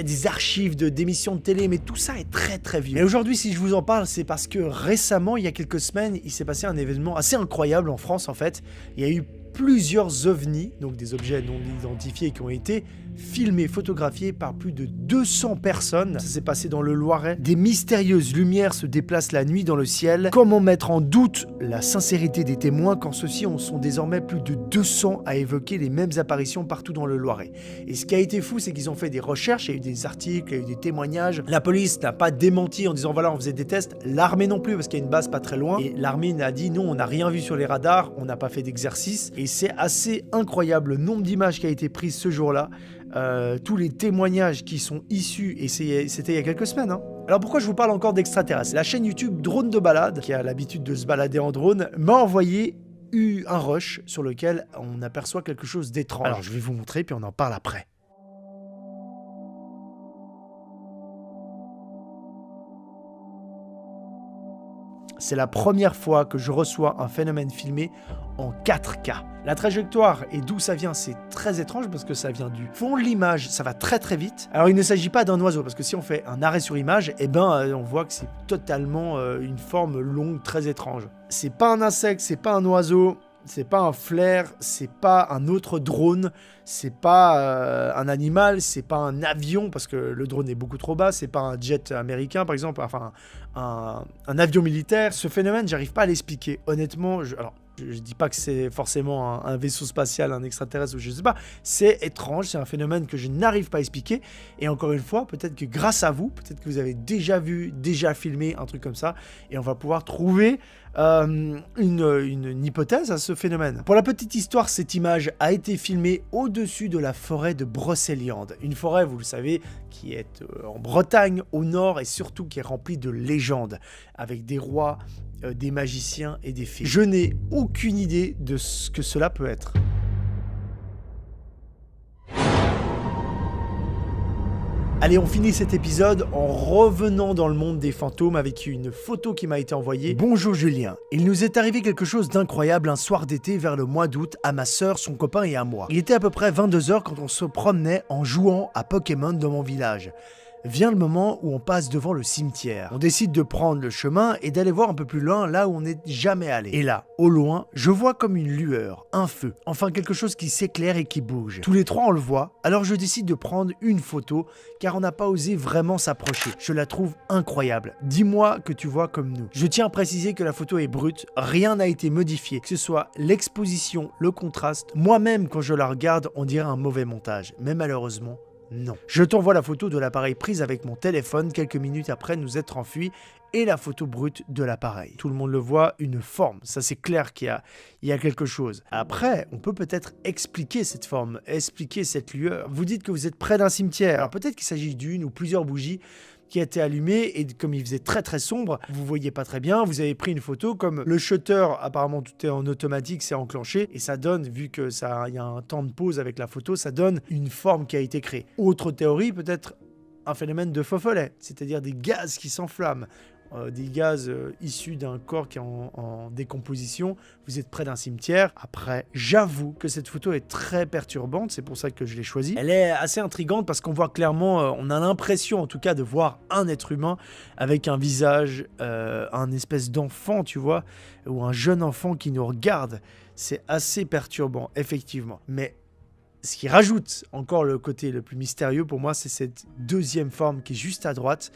Speaker 1: Des archives d'émissions de télé, mais tout ça est très très vieux. Mais aujourd'hui, si je vous en parle, c'est parce que récemment, il y a quelques semaines, il s'est passé un événement assez incroyable en France en fait. Il y a eu plusieurs ovnis, donc des objets non identifiés qui ont été filmés, photographiés par plus de 200 personnes. Ça s'est passé dans le Loiret. Des mystérieuses lumières se déplacent la nuit dans le ciel. Comment mettre en doute la sincérité des témoins quand ceux-ci sont désormais plus de 200 à évoquer les mêmes apparitions partout dans le Loiret. Et ce qui a été fou, c'est qu'ils ont fait des recherches, il y a eu des articles, il y a eu des témoignages. La police n'a pas démenti en disant voilà, on faisait des tests. L'armée non plus, parce qu'il y a une base pas très loin. Et l'armée a dit non, on n'a rien vu sur les radars, on n'a pas fait d'exercice. Et c'est assez incroyable le nombre d'images qui a été prise ce jour-là. tous les témoignages qui sont issus, et c'était il y a quelques semaines. Hein. Alors pourquoi je vous parle encore d'extraterrestres? La chaîne YouTube Drone de Balade, qui a l'habitude de se balader en drone, m'a envoyé un rush sur lequel on aperçoit quelque chose d'étrange. Alors je vais vous montrer, puis on en parle après. C'est la première fois que je reçois un phénomène filmé en 4K. La trajectoire et d'où ça vient, c'est très étrange parce que ça vient du fond de l'image, ça va très très vite. Alors il ne s'agit pas d'un oiseau parce que si on fait un arrêt sur image, eh ben on voit que c'est totalement une forme longue très étrange. C'est pas un insecte, c'est pas un oiseau, c'est pas un flare, c'est pas un autre drone, c'est pas un animal, c'est pas un avion parce que le drone est beaucoup trop bas, c'est pas un jet américain par exemple, enfin un avion militaire. Ce phénomène, j'arrive pas à l'expliquer. Honnêtement, je dis pas que c'est forcément un vaisseau spatial, un extraterrestre ou je sais pas. C'est étrange, c'est un phénomène que je n'arrive pas à expliquer. Et encore une fois, peut-être que grâce à vous, peut-être que vous avez déjà vu, déjà filmé un truc comme ça, et on va pouvoir trouver une hypothèse à ce phénomène. Pour la petite histoire, cette image a été filmée au-dessus de la forêt de Brocéliande. Une forêt, vous le savez, qui est en Bretagne, au nord, et surtout qui est remplie de légendes, avec des rois, des magiciens et des fées. Je n'ai aucune idée de ce que cela peut être. Allez, on finit cet épisode en revenant dans le monde des fantômes avec une photo qui m'a été envoyée. Bonjour Julien, il nous est arrivé quelque chose d'incroyable un soir d'été vers le mois d'août à ma sœur, son copain et à moi. Il était à peu près 22h quand on se promenait en jouant à Pokémon dans mon village. Vient le moment où on passe devant le cimetière. On décide de prendre le chemin et d'aller voir un peu plus loin là où on n'est jamais allé. Et là, au loin, je vois comme une lueur, un feu, enfin quelque chose qui s'éclaire et qui bouge. Tous les trois on le voit, alors je décide de prendre une photo car on n'a pas osé vraiment s'approcher. Je la trouve incroyable. Dis-moi que tu vois comme nous. Je tiens à préciser que la photo est brute, rien n'a été modifié, que ce soit l'exposition, le contraste. Moi-même quand je la regarde, on dirait un mauvais montage, mais malheureusement, non. Je t'envoie la photo de l'appareil prise avec mon téléphone quelques minutes après nous être enfuis et la photo brute de l'appareil. Tout le monde le voit, une forme. Ça c'est clair qu'il y a quelque chose. Après, on peut-être expliquer cette forme, expliquer cette lueur. Vous dites que vous êtes près d'un cimetière. Alors peut-être qu'il s'agit d'une ou plusieurs bougies qui étaient allumées et comme il faisait très très sombre, vous voyez pas très bien, vous avez pris une photo comme le shutter, apparemment tout est en automatique, c'est enclenché et ça donne, vu que il y a un temps de pause avec la photo, ça donne une forme qui a été créée. Autre théorie, peut-être un phénomène de feu follet, c'est-à-dire des gaz qui s'enflamment. Des gaz issus d'un corps qui est en décomposition, vous êtes près d'un cimetière. Après, j'avoue que cette photo est très perturbante, c'est pour ça que je l'ai choisie. Elle est assez intrigante parce qu'on voit clairement, on a l'impression en tout cas de voir un être humain avec un visage, un espèce d'enfant, tu vois, ou un jeune enfant qui nous regarde. C'est assez perturbant, effectivement. Mais ce qui rajoute encore le côté le plus mystérieux pour moi, c'est cette deuxième forme qui est juste à droite,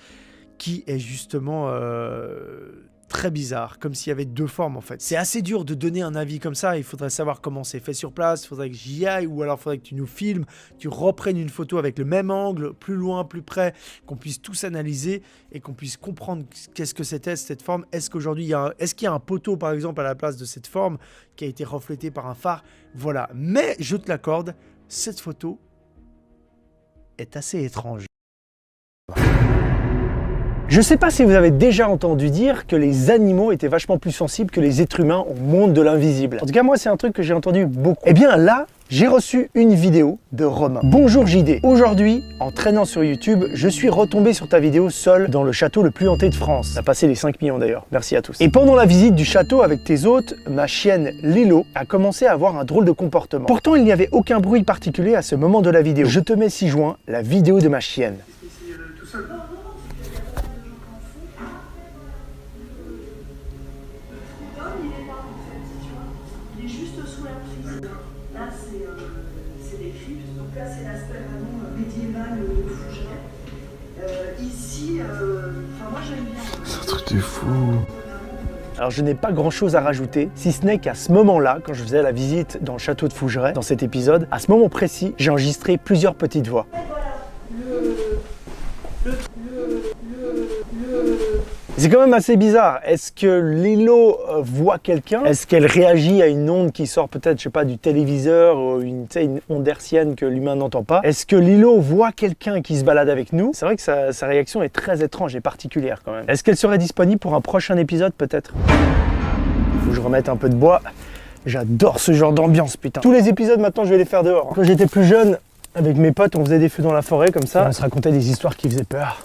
Speaker 1: qui est justement très bizarre, comme s'il y avait deux formes en fait. C'est assez dur de donner un avis comme ça, il faudrait savoir comment c'est fait sur place, il faudrait que j'y aille, ou alors il faudrait que tu nous filmes, tu reprennes une photo avec le même angle, plus loin, plus près, qu'on puisse tous analyser et qu'on puisse comprendre qu'est-ce que c'était cette forme. Est-ce qu'aujourd'hui, est-ce qu'il y a un poteau par exemple à la place de cette forme qui a été reflété par un phare? Voilà, mais je te l'accorde, cette photo est assez étrange. Je sais pas si vous avez déjà entendu dire que les animaux étaient vachement plus sensibles que les êtres humains au monde de l'invisible. En tout cas, moi, c'est un truc que j'ai entendu beaucoup. Et bien là, j'ai reçu une vidéo de Romain. Bonjour JD. Aujourd'hui, en traînant sur YouTube, je suis retombé sur ta vidéo seul dans le château le plus hanté de France. Ça a passé les 5 millions d'ailleurs. Merci à tous. Et pendant la visite du château avec tes hôtes, ma chienne Lilo a commencé à avoir un drôle de comportement. Pourtant, il n'y avait aucun bruit particulier à ce moment de la vidéo. Je te mets ci-joint la vidéo de ma chienne.
Speaker 2: C'est un truc de fou.
Speaker 1: Alors je n'ai pas grand chose à rajouter, si ce n'est qu'à ce moment-là, quand je faisais la visite dans le château de Fougeray, dans cet épisode, à ce moment précis, j'ai enregistré plusieurs petites voix. C'est quand même assez bizarre. Est-ce que Lilo voit quelqu'un? Est-ce qu'elle réagit à une onde qui sort peut-être, je sais pas, du téléviseur ou une onde hertzienne que l'humain n'entend pas? Est-ce que Lilo voit quelqu'un qui se balade avec nous? C'est vrai que sa réaction est très étrange et particulière quand même. Est-ce qu'elle serait disponible pour un prochain épisode peut-être? Faut que je remette un peu de bois. J'adore ce genre d'ambiance, putain. Tous les épisodes maintenant je vais les faire dehors. Quand j'étais plus jeune, avec mes potes, on faisait des feux dans la forêt comme ça. On se racontait des histoires qui faisaient peur.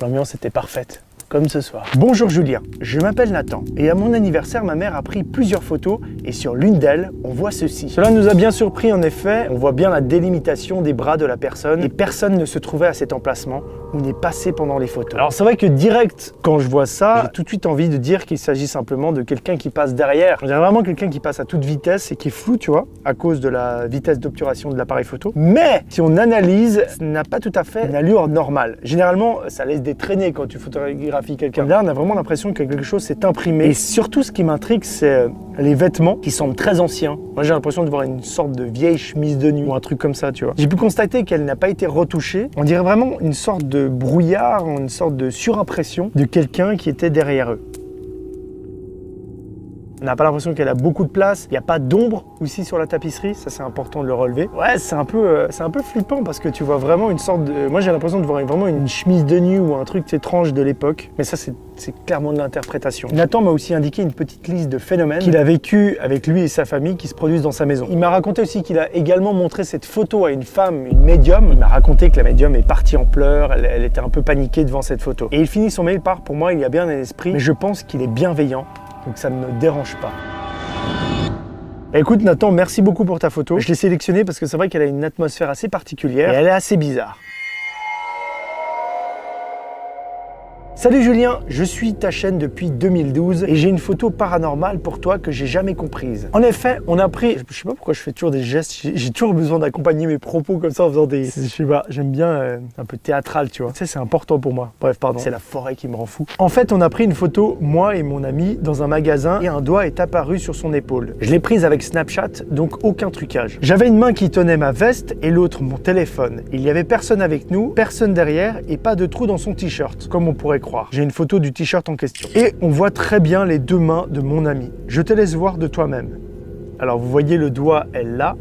Speaker 1: L'ambiance était parfaite. Comme ce soir. Bonjour Julien, je m'appelle Nathan et à mon anniversaire, ma mère a pris plusieurs photos et sur l'une d'elles, on voit ceci. Cela nous a bien surpris en effet, on voit bien la délimitation des bras de la personne et personne ne se trouvait à cet emplacement où on est passé pendant les photos. Alors c'est vrai que direct, quand je vois ça, j'ai tout de suite envie de dire qu'il s'agit simplement de quelqu'un qui passe derrière. On dirait vraiment quelqu'un qui passe à toute vitesse et qui est flou, tu vois, à cause de la vitesse d'obturation de l'appareil photo. Mais si on analyse, ça n'a pas tout à fait une allure normale. Généralement, ça laisse des traînées quand tu photographies quelqu'un. Là, on a vraiment l'impression que quelque chose s'est imprimé. Et surtout, ce qui m'intrigue, c'est les vêtements qui semblent très anciens. Moi, j'ai l'impression de voir une sorte de vieille chemise de nuit ou un truc comme ça, tu vois. J'ai pu constater qu'elle n'a pas été retouchée. On dirait vraiment une sorte de brouillard, une sorte de surimpression de quelqu'un qui était derrière eux. On n'a pas l'impression qu'elle a beaucoup de place. Il n'y a pas d'ombre aussi sur la tapisserie. Ça, c'est important de le relever. Ouais, c'est un peu flippant parce que tu vois vraiment une sorte de... Moi, j'ai l'impression de voir vraiment une chemise de nuit ou un truc étrange de l'époque. Mais ça, c'est clairement de l'interprétation. Nathan m'a aussi indiqué une petite liste de phénomènes qu'il a vécu avec lui et sa famille qui se produisent dans sa maison. Il m'a raconté aussi qu'il a également montré cette photo à une femme, une médium. Il m'a raconté que la médium est partie en pleurs. Elle était un peu paniquée devant cette photo. Et il finit son mail par « Pour moi, il y a bien un esprit, mais je pense qu'il est bienveillant. Donc ça ne me dérange pas. » Écoute Nathan, merci beaucoup pour ta photo. Je l'ai sélectionnée parce que c'est vrai qu'elle a une atmosphère assez particulière et elle est assez bizarre. Salut Julien, je suis ta chaîne depuis 2012 et j'ai une photo paranormale pour toi que j'ai jamais comprise. En effet, on a pris... Je sais pas pourquoi je fais toujours des gestes, j'ai toujours besoin d'accompagner mes propos comme ça en faisant des... Je sais pas, j'aime bien un peu théâtral, tu vois. Tu sais, c'est important pour moi. Bref, pardon, c'est la forêt qui me rend fou. En fait, on a pris une photo, moi et mon ami, dans un magasin et un doigt est apparu sur son épaule. Je l'ai prise avec Snapchat, donc aucun trucage. J'avais une main qui tenait ma veste et l'autre mon téléphone. Il y avait personne avec nous, personne derrière et pas de trou dans son t-shirt, comme on pourrait croire. J'ai une photo du t-shirt en question. Et on voit très bien les deux mains de mon ami. Je te laisse voir de toi-même. Alors vous voyez le doigt est là.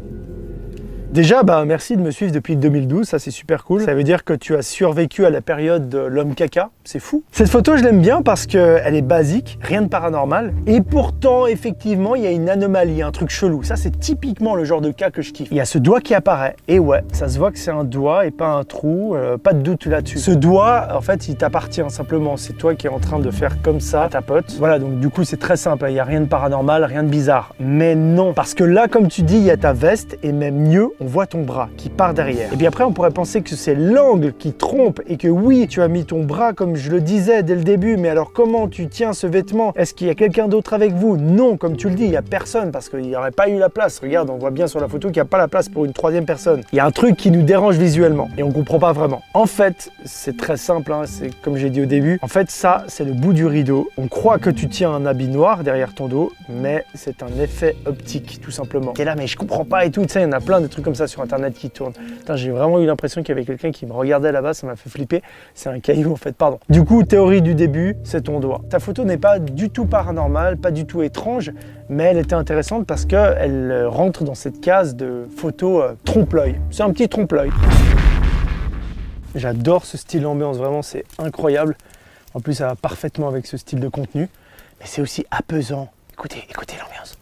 Speaker 1: Déjà, merci de me suivre depuis 2012, ça c'est super cool. Ça veut dire que tu as survécu à la période de l'homme caca, c'est fou. Cette photo, je l'aime bien parce qu'elle est basique, rien de paranormal. Et pourtant, effectivement, il y a une anomalie, un truc chelou. Ça, c'est typiquement le genre de cas que je kiffe. Il y a ce doigt qui apparaît, et ouais, ça se voit que c'est un doigt et pas un trou, pas de doute là-dessus. Ce doigt, en fait, il t'appartient simplement. C'est toi qui es en train de faire comme ça à ta pote. Voilà, donc du coup, c'est très simple, il n'y a rien de paranormal, rien de bizarre. Mais non, parce que là, comme tu dis, il y a ta veste, et même mieux, on voit ton bras qui part derrière. Et puis après, on pourrait penser que c'est l'angle qui trompe et que oui, tu as mis ton bras comme je le disais dès le début, mais alors comment tu tiens ce vêtement? Est-ce qu'il y a quelqu'un d'autre avec vous? Non, comme tu le dis, il n'y a personne parce qu'il n'y aurait pas eu la place. Regarde, on voit bien sur la photo qu'il n'y a pas la place pour une troisième personne. Il y a un truc qui nous dérange visuellement et on comprend pas vraiment. En fait, c'est très simple, hein, c'est comme j'ai dit au début. En fait, ça, c'est le bout du rideau. On croit que tu tiens un habit noir derrière ton dos, mais c'est un effet optique, tout simplement. T'es là, mais je comprends pas et tout. Tu sais, il y en a plein de trucs comme ça sur Internet qui tournent. J'ai vraiment eu l'impression qu'il y avait quelqu'un qui me regardait là-bas, ça m'a fait flipper. C'est un caillou en fait, pardon. Du coup, théorie du début, c'est ton doigt. Ta photo n'est pas du tout paranormale, pas du tout étrange, mais elle était intéressante parce qu'elle rentre dans cette case de photo trompe-l'œil. C'est un petit trompe-l'œil. J'adore ce style d'ambiance, vraiment c'est incroyable. En plus, ça va parfaitement avec ce style de contenu, mais c'est aussi apaisant. Écoutez l'ambiance.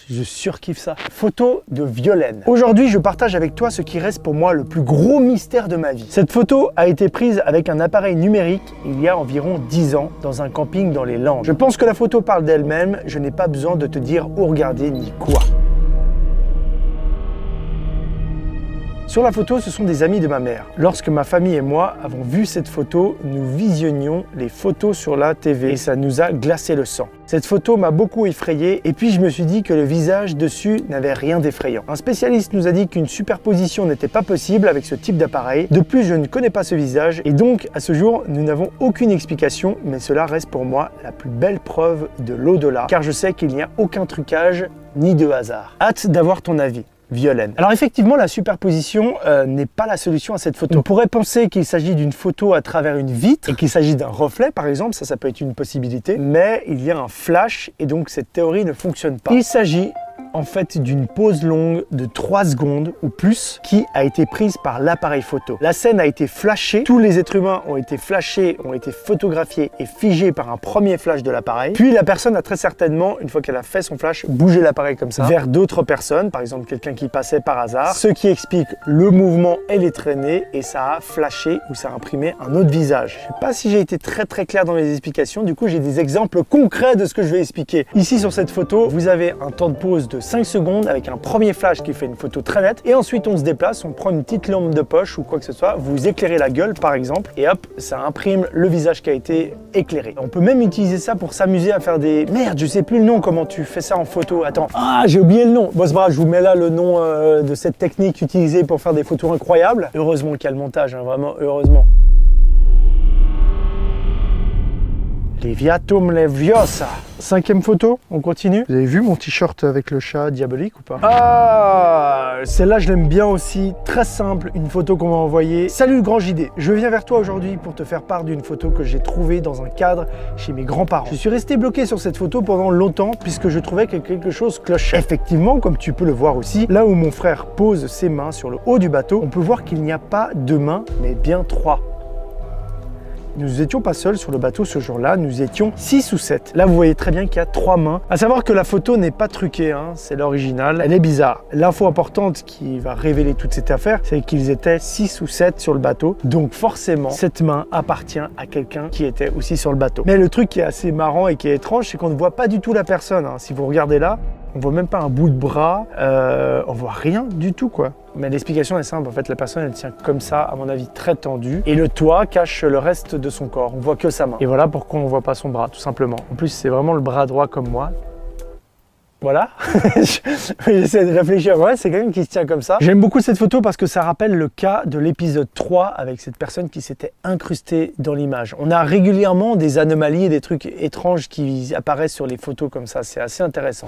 Speaker 1: Je surkiffe ça. Photo de Violaine. Aujourd'hui, je partage avec toi ce qui reste pour moi le plus gros mystère de ma vie. Cette photo a été prise avec un appareil numérique il y a environ 10 ans dans un camping dans les Landes. Je pense que la photo parle d'elle-même, je n'ai pas besoin de te dire où regarder ni quoi. Sur la photo, ce sont des amis de ma mère. Lorsque ma famille et moi avons vu cette photo, nous visionnions les photos sur la TV et ça nous a glacé le sang. Cette photo m'a beaucoup effrayé et puis je me suis dit que le visage dessus n'avait rien d'effrayant. Un spécialiste nous a dit qu'une superposition n'était pas possible avec ce type d'appareil. De plus, je ne connais pas ce visage et donc à ce jour, nous n'avons aucune explication, mais cela reste pour moi la plus belle preuve de l'au-delà car je sais qu'il n'y a aucun trucage ni de hasard. Hâte d'avoir ton avis.
Speaker 4: violaine. Alors effectivement, la superposition n'est pas la solution à cette photo. On pourrait penser qu'il s'agit d'une photo à travers une vitre et qu'il s'agit d'un reflet par exemple, ça peut être une possibilité, mais il y a un flash et donc cette théorie ne fonctionne pas. Il s'agit en fait d'une pause longue de 3 secondes ou plus qui a été prise par l'appareil photo. La scène a été flashée, tous les êtres humains ont été flashés, ont été photographiés et figés par un premier flash de l'appareil. Puis la personne a très certainement, une fois qu'elle a fait son flash, bougé l'appareil comme ça vers d'autres personnes, par exemple quelqu'un qui passait par hasard, ce qui explique le mouvement et les traînées et ça a flashé ou ça a imprimé un autre visage. Je sais pas si j'ai été très clair dans mes explications, du coup j'ai des exemples concrets de ce que je vais expliquer. Ici sur cette photo, vous avez un temps de pause de 5 secondes avec un premier flash qui fait une photo très nette et ensuite on se déplace, on prend une petite lampe de poche ou quoi que ce soit, vous éclairez la gueule par exemple et hop, ça imprime le visage qui a été éclairé. On peut même utiliser ça pour s'amuser à faire des... Merde, je sais plus le nom, comment tu fais ça en photo. Attends, ah j'ai oublié le nom. Bon c'est pas grave, je vous mets là le nom de cette technique utilisée pour faire des photos incroyables. Heureusement qu'il y a le montage, hein, vraiment heureusement. Leviatum Leviosa. 5e photo, on continue. Vous avez vu mon t-shirt avec le chat diabolique ou pas? Ah, celle-là je l'aime bien aussi, très simple, une photo qu'on m'a envoyée. Salut le grand JD, je viens vers toi aujourd'hui pour te faire part d'une photo que j'ai trouvée dans un cadre chez mes grands-parents. Je suis resté bloqué sur cette photo pendant longtemps puisque je trouvais que quelque chose clochait. Effectivement, comme tu peux le voir aussi, là où mon frère pose ses mains sur le haut du bateau, on peut voir qu'il n'y a pas 2 mains, mais bien 3. Nous n'étions pas seuls sur le bateau ce jour-là, nous étions 6 ou 7. Là, vous voyez très bien qu'il y a 3 mains. À savoir que la photo n'est pas truquée, hein, c'est l'original. Elle est bizarre. L'info importante qui va révéler toute cette affaire, c'est qu'ils étaient 6 ou 7 sur le bateau. Donc forcément, cette main appartient à quelqu'un qui était aussi sur le bateau. Mais le truc qui est assez marrant et qui est étrange, c'est qu'on ne voit pas du tout la personne. Hein. Si vous regardez là, on voit même pas un bout de bras, on voit rien du tout quoi. Mais l'explication est simple, en fait la personne elle tient comme ça, à mon avis très tendue, et le toit cache le reste de son corps, on voit que sa main. Et voilà pourquoi on voit pas son bras, tout simplement. En plus c'est vraiment le bras droit comme moi. Voilà, j'essaie de réfléchir, ouais c'est quelqu'un qui se tient comme ça. J'aime beaucoup cette photo parce que ça rappelle le cas de l'épisode 3 avec cette personne qui s'était incrustée dans l'image. On a régulièrement des anomalies et des trucs étranges qui apparaissent sur les photos comme ça, c'est assez intéressant.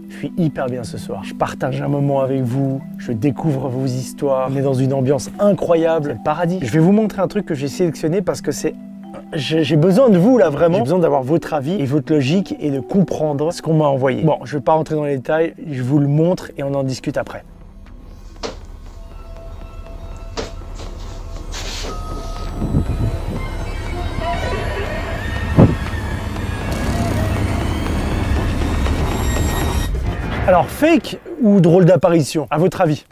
Speaker 4: Je suis hyper bien ce soir. Je partage un moment avec vous, je découvre vos histoires. On est dans une ambiance incroyable, c'est le paradis. Je vais vous montrer un truc que j'ai sélectionné parce que c'est... J'ai besoin de vous là vraiment, j'ai besoin d'avoir votre avis et votre logique et de comprendre ce qu'on m'a envoyé. Bon, je vais pas rentrer dans les détails, je vous le montre et on en discute après. Alors, fake ou drôle d'apparition, à votre avis?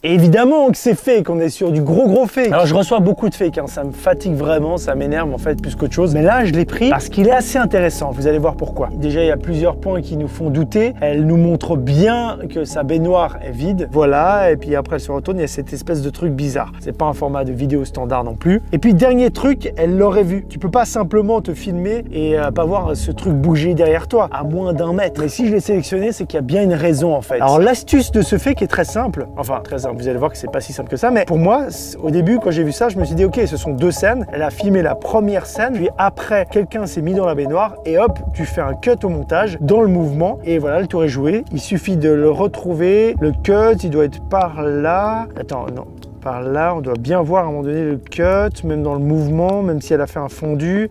Speaker 4: Et évidemment que c'est fake, on est sur du gros fake. Alors je reçois beaucoup de fake, hein. Ça me fatigue vraiment, ça m'énerve en fait plus qu'autre chose. Mais là je l'ai pris parce qu'il est assez intéressant, vous allez voir pourquoi. Déjà il y a plusieurs points qui nous font douter. Elle nous montre bien que sa baignoire est vide, voilà, et puis après elle se retourne, il y a cette espèce de truc bizarre. C'est pas un format de vidéo standard non plus. Et puis dernier truc, elle l'aurait vu. Tu peux pas simplement te filmer et pas voir ce truc bouger derrière toi, à moins d'1 mètre. Mais si je l'ai sélectionné, c'est qu'il y a bien une raison en fait. Alors l'astuce de ce fake est très simple, enfin très simple. Vous allez voir que c'est pas si simple que ça, mais pour moi, au début, quand j'ai vu ça, je me suis dit, ok, ce sont 2 scènes. Elle a filmé la première scène, puis après, quelqu'un s'est mis dans la baignoire et hop, tu fais un cut au montage dans le mouvement et voilà, le tour est joué. Il suffit de le retrouver. Le cut, il doit être par là. Attends, non. Par là, on doit bien voir à un moment donné le cut, même dans le mouvement, même si elle a fait un fondu.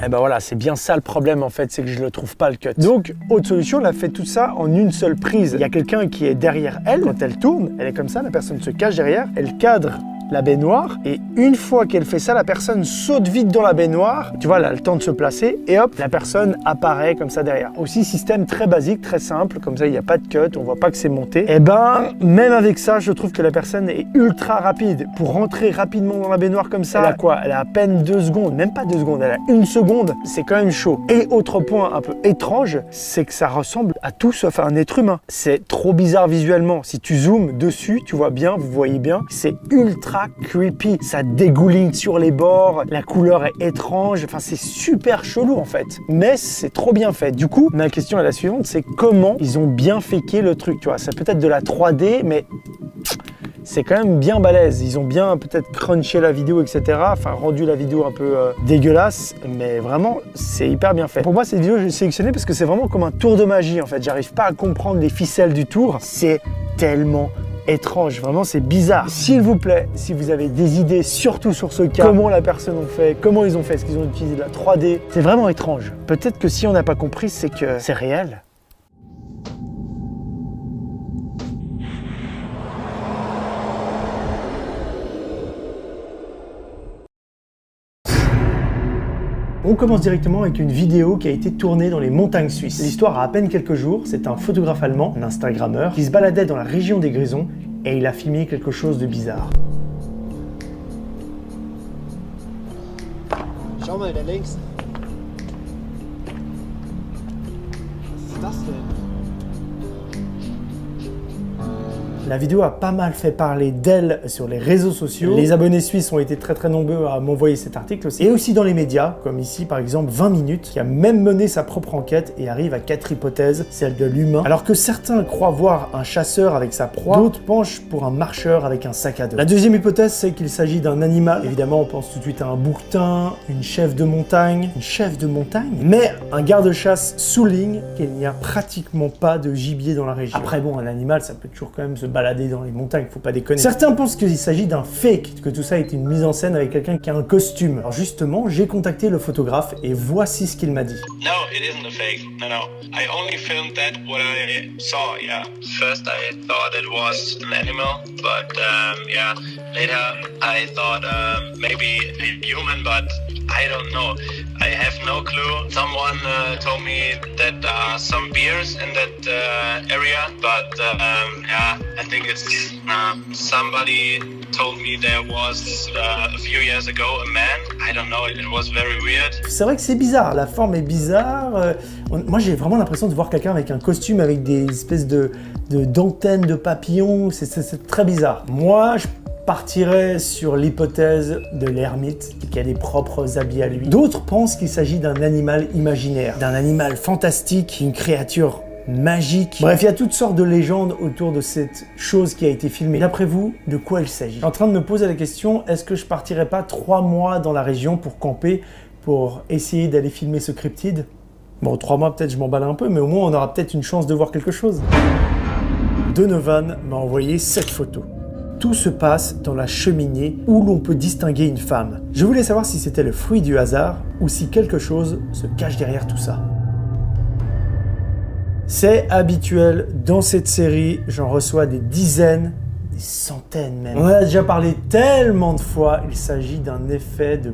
Speaker 4: Et ben voilà, c'est bien ça le problème en fait, c'est que je ne trouve pas le cut. Donc, autre solution, elle a fait tout ça en une seule prise. Il y a quelqu'un qui est derrière elle, quand elle tourne, elle est comme ça, la personne se cache derrière, elle cadre la baignoire et une fois qu'elle fait ça, la personne saute vite dans la baignoire, tu vois, elle a le temps de se placer et hop, la personne apparaît comme ça derrière. Aussi, système très basique, très simple, comme ça il n'y a pas de cut, on voit pas que c'est monté. Et ben, même avec ça, je trouve que la personne est ultra rapide. Pour rentrer rapidement dans la baignoire comme ça, elle a quoi? Elle a à peine 2 secondes, même pas 2 secondes, elle a 1 seconde, c'est quand même chaud. Et autre point un peu étrange, c'est que ça ressemble à tout sauf à un être humain. C'est trop bizarre visuellement. Si tu zoomes dessus, tu vois bien, vous voyez bien, c'est ultra creepy, ça dégouline sur les bords, la couleur est étrange, enfin c'est super chelou en fait, mais c'est trop bien fait. Du coup, ma question est la suivante, c'est comment ils ont bien faké le truc, tu vois, c'est peut-être de la 3D, mais c'est quand même bien balèze. Ils ont bien peut-être crunché la vidéo, etc. Enfin, rendu la vidéo un peu dégueulasse, mais vraiment, c'est hyper bien fait. Pour moi, cette vidéo, je l'ai sélectionnée parce que c'est vraiment comme un tour de magie, en fait. J'arrive pas à comprendre les ficelles du tour. C'est tellement étrange, vraiment c'est bizarre. S'il vous plaît, si vous avez des idées, surtout sur ce cas, comment la personne a fait, comment ils ont fait, est-ce qu'ils ont utilisé de la 3D, c'est vraiment étrange. Peut-être que si on n'a pas compris, c'est que c'est réel. On commence directement avec une vidéo qui a été tournée dans les montagnes suisses. L'histoire a à peine quelques jours, c'est un photographe allemand, un Instagrammeur, qui se baladait dans la région des Grisons et il a filmé quelque chose de bizarre.
Speaker 5: Schau mal, da links. Was ist das denn?
Speaker 4: La vidéo a pas mal fait parler d'elle sur les réseaux sociaux. Les abonnés suisses ont été très nombreux à m'envoyer cet article aussi. Et aussi dans les médias, comme ici par exemple 20 minutes, qui a même mené sa propre enquête et arrive à 4 hypothèses, celle de l'humain. Alors que certains croient voir un chasseur avec sa proie, d'autres penchent pour un marcheur avec un sac à dos. La deuxième hypothèse, c'est qu'il s'agit d'un animal. Évidemment, on pense tout de suite à un bouquetin, une chèvre de montagne. Une chèvre de montagne? Mais un garde-chasse souligne qu'il n'y a pratiquement pas de gibier dans la région. Après bon, un animal, ça peut toujours quand même se balader dans les montagnes, faut pas déconner. Certains pensent qu'il s'agit d'un fake, que tout ça est une mise en scène avec quelqu'un qui a un costume. Alors justement, j'ai contacté le photographe et voici ce qu'il m'a dit.
Speaker 6: No, it isn't a fake. No. I only filmed that what I saw, yeah. First I thought it was an animal, but yeah. Later I thought maybe a human, but I don't know. I have no clue. Someone told me that there are some bears in that area, but yeah, I think it's somebody told me there was a few years ago a man. I don't know, it was very weird.
Speaker 4: C'est vrai que c'est bizarre, la forme est bizarre. Moi j'ai vraiment l'impression de voir quelqu'un avec un costume avec des espèces d'antennes de papillons, c'est très bizarre. Moi je partirais sur l'hypothèse de l'ermite, qui a des propres habits à lui. D'autres pensent qu'il s'agit d'un animal imaginaire, d'un animal fantastique, une créature magique. Bref, il y a toutes sortes de légendes autour de cette chose qui a été filmée. D'après vous, de quoi il s'agit? Je suis en train de me poser la question, est-ce que je partirais pas 3 mois dans la région pour camper, pour essayer d'aller filmer ce cryptide? Bon, 3 mois peut-être je m'emballe un peu, mais au moins on aura peut-être une chance de voir quelque chose. Donovan m'a envoyé cette photo. Tout se passe dans la cheminée où l'on peut distinguer une femme. Je voulais savoir si c'était le fruit du hasard ou si quelque chose se cache derrière tout ça. C'est habituel dans cette série, j'en reçois des dizaines, des centaines même. On en a déjà parlé tellement de fois, il s'agit d'un effet de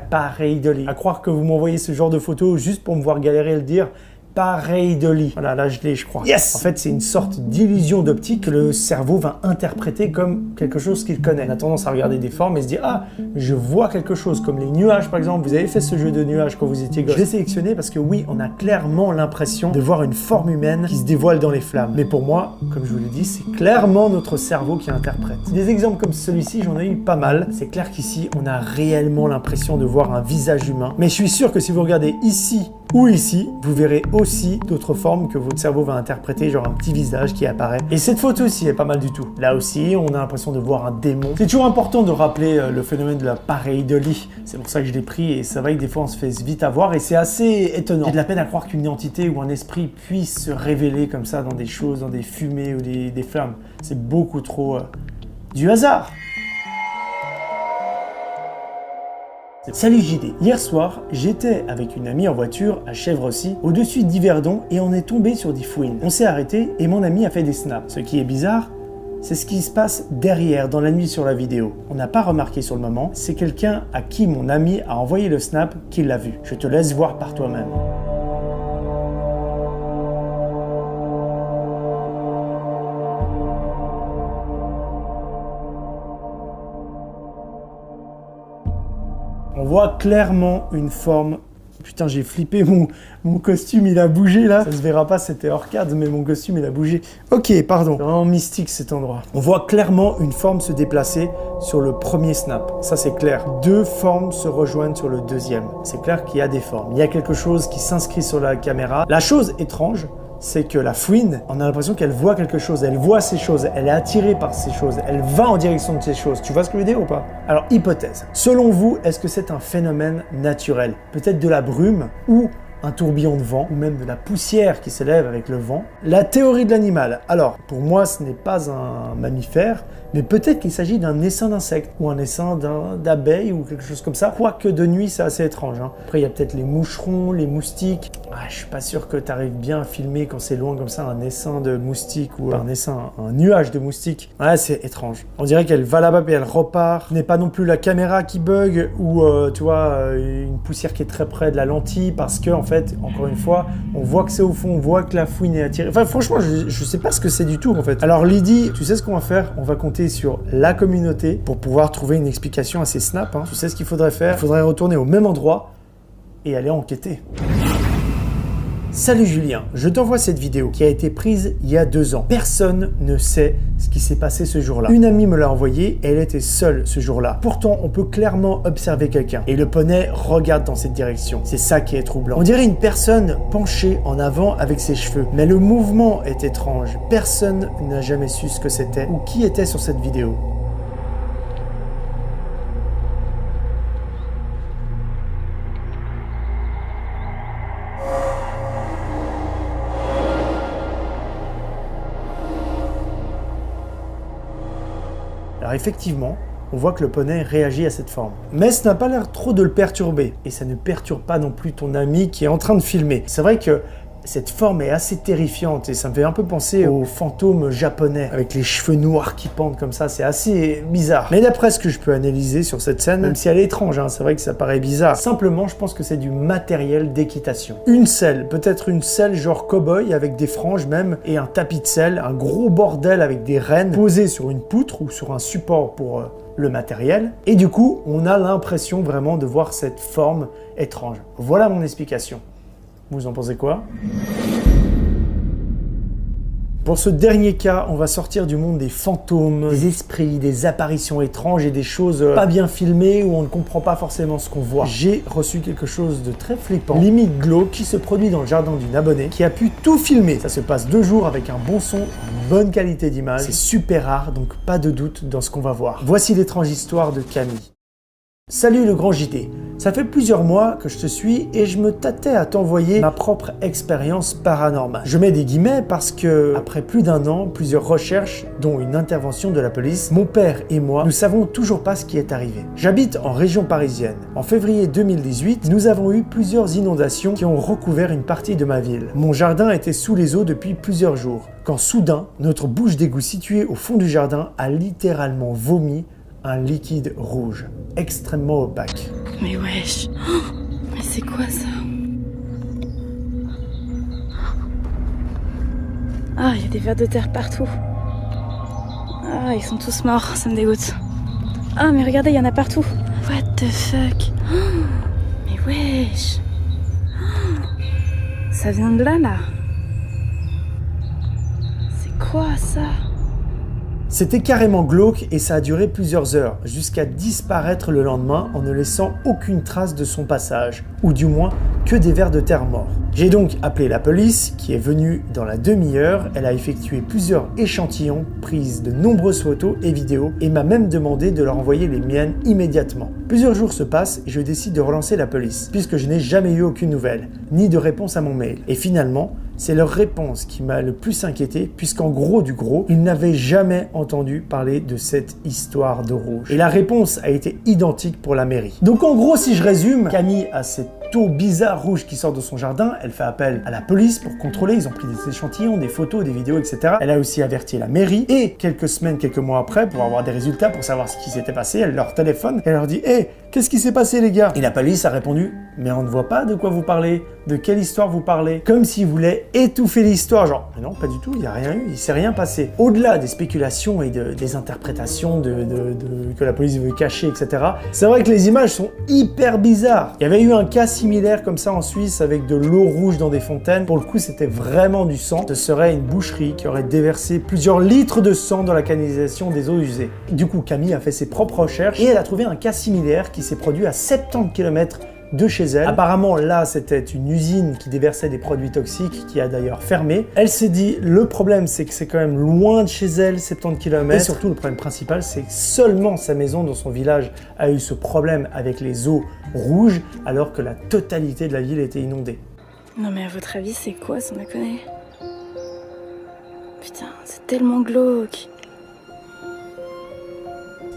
Speaker 4: pareidolie. À croire que vous m'envoyez ce genre de photos juste pour me voir galérer à le dire. Pareidolie. Voilà, là je l'ai, je crois. Yes! En fait, c'est une sorte d'illusion d'optique que le cerveau va interpréter comme quelque chose qu'il connaît. On a tendance à regarder des formes et se dire « Ah, je vois quelque chose », comme les nuages par exemple. Vous avez fait ce jeu de nuages quand vous étiez gosse. Je l'ai sélectionné parce que oui, on a clairement l'impression de voir une forme humaine qui se dévoile dans les flammes. Mais pour moi, comme je vous l'ai dit, c'est clairement notre cerveau qui interprète. Des exemples comme celui-ci, j'en ai eu pas mal. C'est clair qu'ici, on a réellement l'impression de voir un visage humain. Mais je suis sûr que si vous regardez ici ou ici, vous verrez aussi d'autres formes que votre cerveau va interpréter, genre un petit visage qui apparaît. Et cette photo aussi est pas mal du tout. Là aussi, on a l'impression de voir un démon. C'est toujours important de rappeler le phénomène de la pareidolie. C'est pour ça que je l'ai pris et c'est vrai que des fois on se fait vite avoir et c'est assez étonnant. J'ai de la peine à croire qu'une entité ou un esprit puisse se révéler comme ça dans des choses, dans des fumées ou des flammes. C'est beaucoup trop du hasard. Salut JD. Hier soir, j'étais avec une amie en voiture à Chevresis, au-dessus d'Yverdon, et on est tombé sur des fouines. On s'est arrêté et mon ami a fait des snaps. Ce qui est bizarre, c'est ce qui se passe derrière, dans la nuit sur la vidéo. On n'a pas remarqué sur le moment, c'est quelqu'un à qui mon ami a envoyé le snap qui l'a vu. Je te laisse voir par toi-même. On voit clairement une forme. Putain, j'ai flippé, mon costume il a bougé là. Ça se verra pas, c'était hors cadre, mais mon costume il a bougé. Ok, pardon. C'est vraiment mystique cet endroit. On voit clairement une forme se déplacer sur le premier snap. Ça c'est clair. 2 formes se rejoignent sur le deuxième. C'est clair qu'il y a des formes. Il y a quelque chose qui s'inscrit sur la caméra. La chose étrange, c'est que la fouine, on a l'impression qu'elle voit quelque chose, elle voit ces choses, elle est attirée par ces choses, elle va en direction de ces choses. Tu vois ce que je veux dire ou pas? Alors, hypothèse. Selon vous, est-ce que c'est un phénomène naturel? Peut-être de la brume ou un tourbillon de vent, ou même de la poussière qui s'élève avec le vent. La théorie de l'animal. Alors, pour moi, ce n'est pas un mammifère, mais peut-être qu'il s'agit d'un essaim d'insectes, ou un essaim d'abeilles, ou quelque chose comme ça. Quoique de nuit, c'est assez étrange. Hein. Après, il y a peut-être les moucherons, les moustiques. Ah, je suis pas sûr que tu arrives bien à filmer quand c'est loin comme ça, un essaim de moustiques, ou un nuage de moustiques. Ouais, c'est étrange. On dirait qu'elle va là-bas et elle repart. Ce n'est pas non plus la caméra qui bug, ou tu vois, une poussière qui est très près de la lentille, parce que, en fait, encore une fois, on voit que c'est au fond, on voit que la fouine est attirée. Enfin, franchement, je sais pas ce que c'est du tout, en fait. Alors, Lydie, tu sais ce qu'on va faire? On va compter sur la communauté pour pouvoir trouver une explication assez snap. Hein. Tu sais ce qu'il faudrait faire? Il faudrait retourner au même endroit et aller enquêter. Salut Julien, je t'envoie cette vidéo qui a été prise il y a 2 ans. Personne ne sait ce qui s'est passé ce jour-là. Une amie me l'a envoyé et elle était seule ce jour-là. Pourtant, on peut clairement observer quelqu'un. Et le poney regarde dans cette direction. C'est ça qui est troublant. On dirait une personne penchée en avant avec ses cheveux. Mais le mouvement est étrange. Personne n'a jamais su ce que c'était ou qui était sur cette vidéo. Alors effectivement, on voit que le poney réagit à cette forme. Mais ça n'a pas l'air trop de le perturber. Et ça ne perturbe pas non plus ton ami qui est en train de filmer. C'est vrai que cette forme est assez terrifiante et ça me fait un peu penser aux fantômes japonais avec les cheveux noirs qui pendent comme ça, c'est assez bizarre. Mais d'après ce que je peux analyser sur cette scène, même si elle est étrange, hein, c'est vrai que ça paraît bizarre, simplement je pense que c'est du matériel d'équitation. Une selle, peut-être une selle genre cow-boy avec des franges même et un tapis de selle, un gros bordel avec des rênes posées sur une poutre ou sur un support pour le matériel. Et du coup, on a l'impression vraiment de voir cette forme étrange. Voilà mon explication. Vous en pensez quoi? Pour ce dernier cas, on va sortir du monde des fantômes, des esprits, des apparitions étranges et des choses pas bien filmées où on ne comprend pas forcément ce qu'on voit. J'ai reçu quelque chose de très flippant, limite glauque, qui se produit dans le jardin d'une abonnée qui a pu tout filmer. Ça se passe 2 jours avec un bon son, une bonne qualité d'image. C'est super rare, donc pas de doute dans ce qu'on va voir. Voici l'étrange histoire de Camille. Salut le grand JT, ça fait plusieurs mois que je te suis et je me tâtais à t'envoyer ma propre expérience paranormale. Je mets des guillemets parce que, après plus d'1 an, plusieurs recherches, dont une intervention de la police, mon père et moi, nous savons toujours pas ce qui est arrivé. J'habite en région parisienne. En février 2018, nous avons eu plusieurs inondations qui ont recouvert une partie de ma ville. Mon jardin était sous les eaux depuis plusieurs jours, quand soudain, notre bouche d'égout située au fond du jardin a littéralement vomi un liquide rouge, extrêmement opaque.
Speaker 7: Mais wesh, oh, mais c'est quoi ça? Ah, il y a des vers de terre partout. Ah, ils sont tous morts, ça me dégoûte. Ah, mais regardez, il y en a partout. What the fuck? Oh, mais wesh. Oh, ça vient de là. C'est quoi ça?
Speaker 4: C'était carrément glauque et ça a duré plusieurs heures, jusqu'à disparaître le lendemain en ne laissant aucune trace de son passage, ou du moins que des vers de terre morts. J'ai donc appelé la police qui est venue dans la demi-heure, elle a effectué plusieurs échantillons, prises de nombreuses photos et vidéos et m'a même demandé de leur envoyer les miennes immédiatement. Plusieurs jours se passent et je décide de relancer la police, puisque je n'ai jamais eu aucune nouvelle, ni de réponse à mon mail. Et finalement, c'est leur réponse qui m'a le plus inquiété, puisqu'en gros du gros, ils n'avaient jamais entendu parler de cette histoire de rouge. Et la réponse a été identique pour la mairie. Donc en gros, si je résume, Camille a cette eau bizarre rouge qui sort de son jardin, elle fait appel à la police pour contrôler, ils ont pris des échantillons, des photos, des vidéos, etc. Elle a aussi averti la mairie, et quelques semaines, quelques mois après, pour avoir des résultats, pour savoir ce qui s'était passé, elle leur téléphone, et elle leur dit « Hey, qu'est-ce qui s'est passé les gars ?» Et la police a répondu « Mais on ne voit pas de quoi vous parlez, de quelle histoire vous parlez ?» Comme s'ils voulaient étouffer l'histoire, genre « Mais non, pas du tout, il n'y a rien eu, il s'est rien passé. » Au-delà des spéculations et des interprétations que la police veut cacher, etc., c'est vrai que les images sont hyper bizarres. Il y avait eu un cas similaire comme ça en Suisse avec de l'eau rouge dans des fontaines. Pour le coup, c'était vraiment du sang. Ce serait une boucherie qui aurait déversé plusieurs litres de sang dans la canalisation des eaux usées. Du coup, Camille a fait ses propres recherches et elle a trouvé un cas similaire qui s'est produit à 70 km de chez elle. Apparemment, là, c'était une usine qui déversait des produits toxiques, qui a d'ailleurs fermé. Elle s'est dit, le problème, c'est que c'est quand même loin de chez elle, 70 km. Et surtout, le problème principal, c'est que seulement sa maison dans son village a eu ce problème avec les eaux rouges, alors que la totalité de la ville était inondée.
Speaker 7: Non mais à votre avis, c'est quoi, sans déconner? Putain, c'est tellement glauque.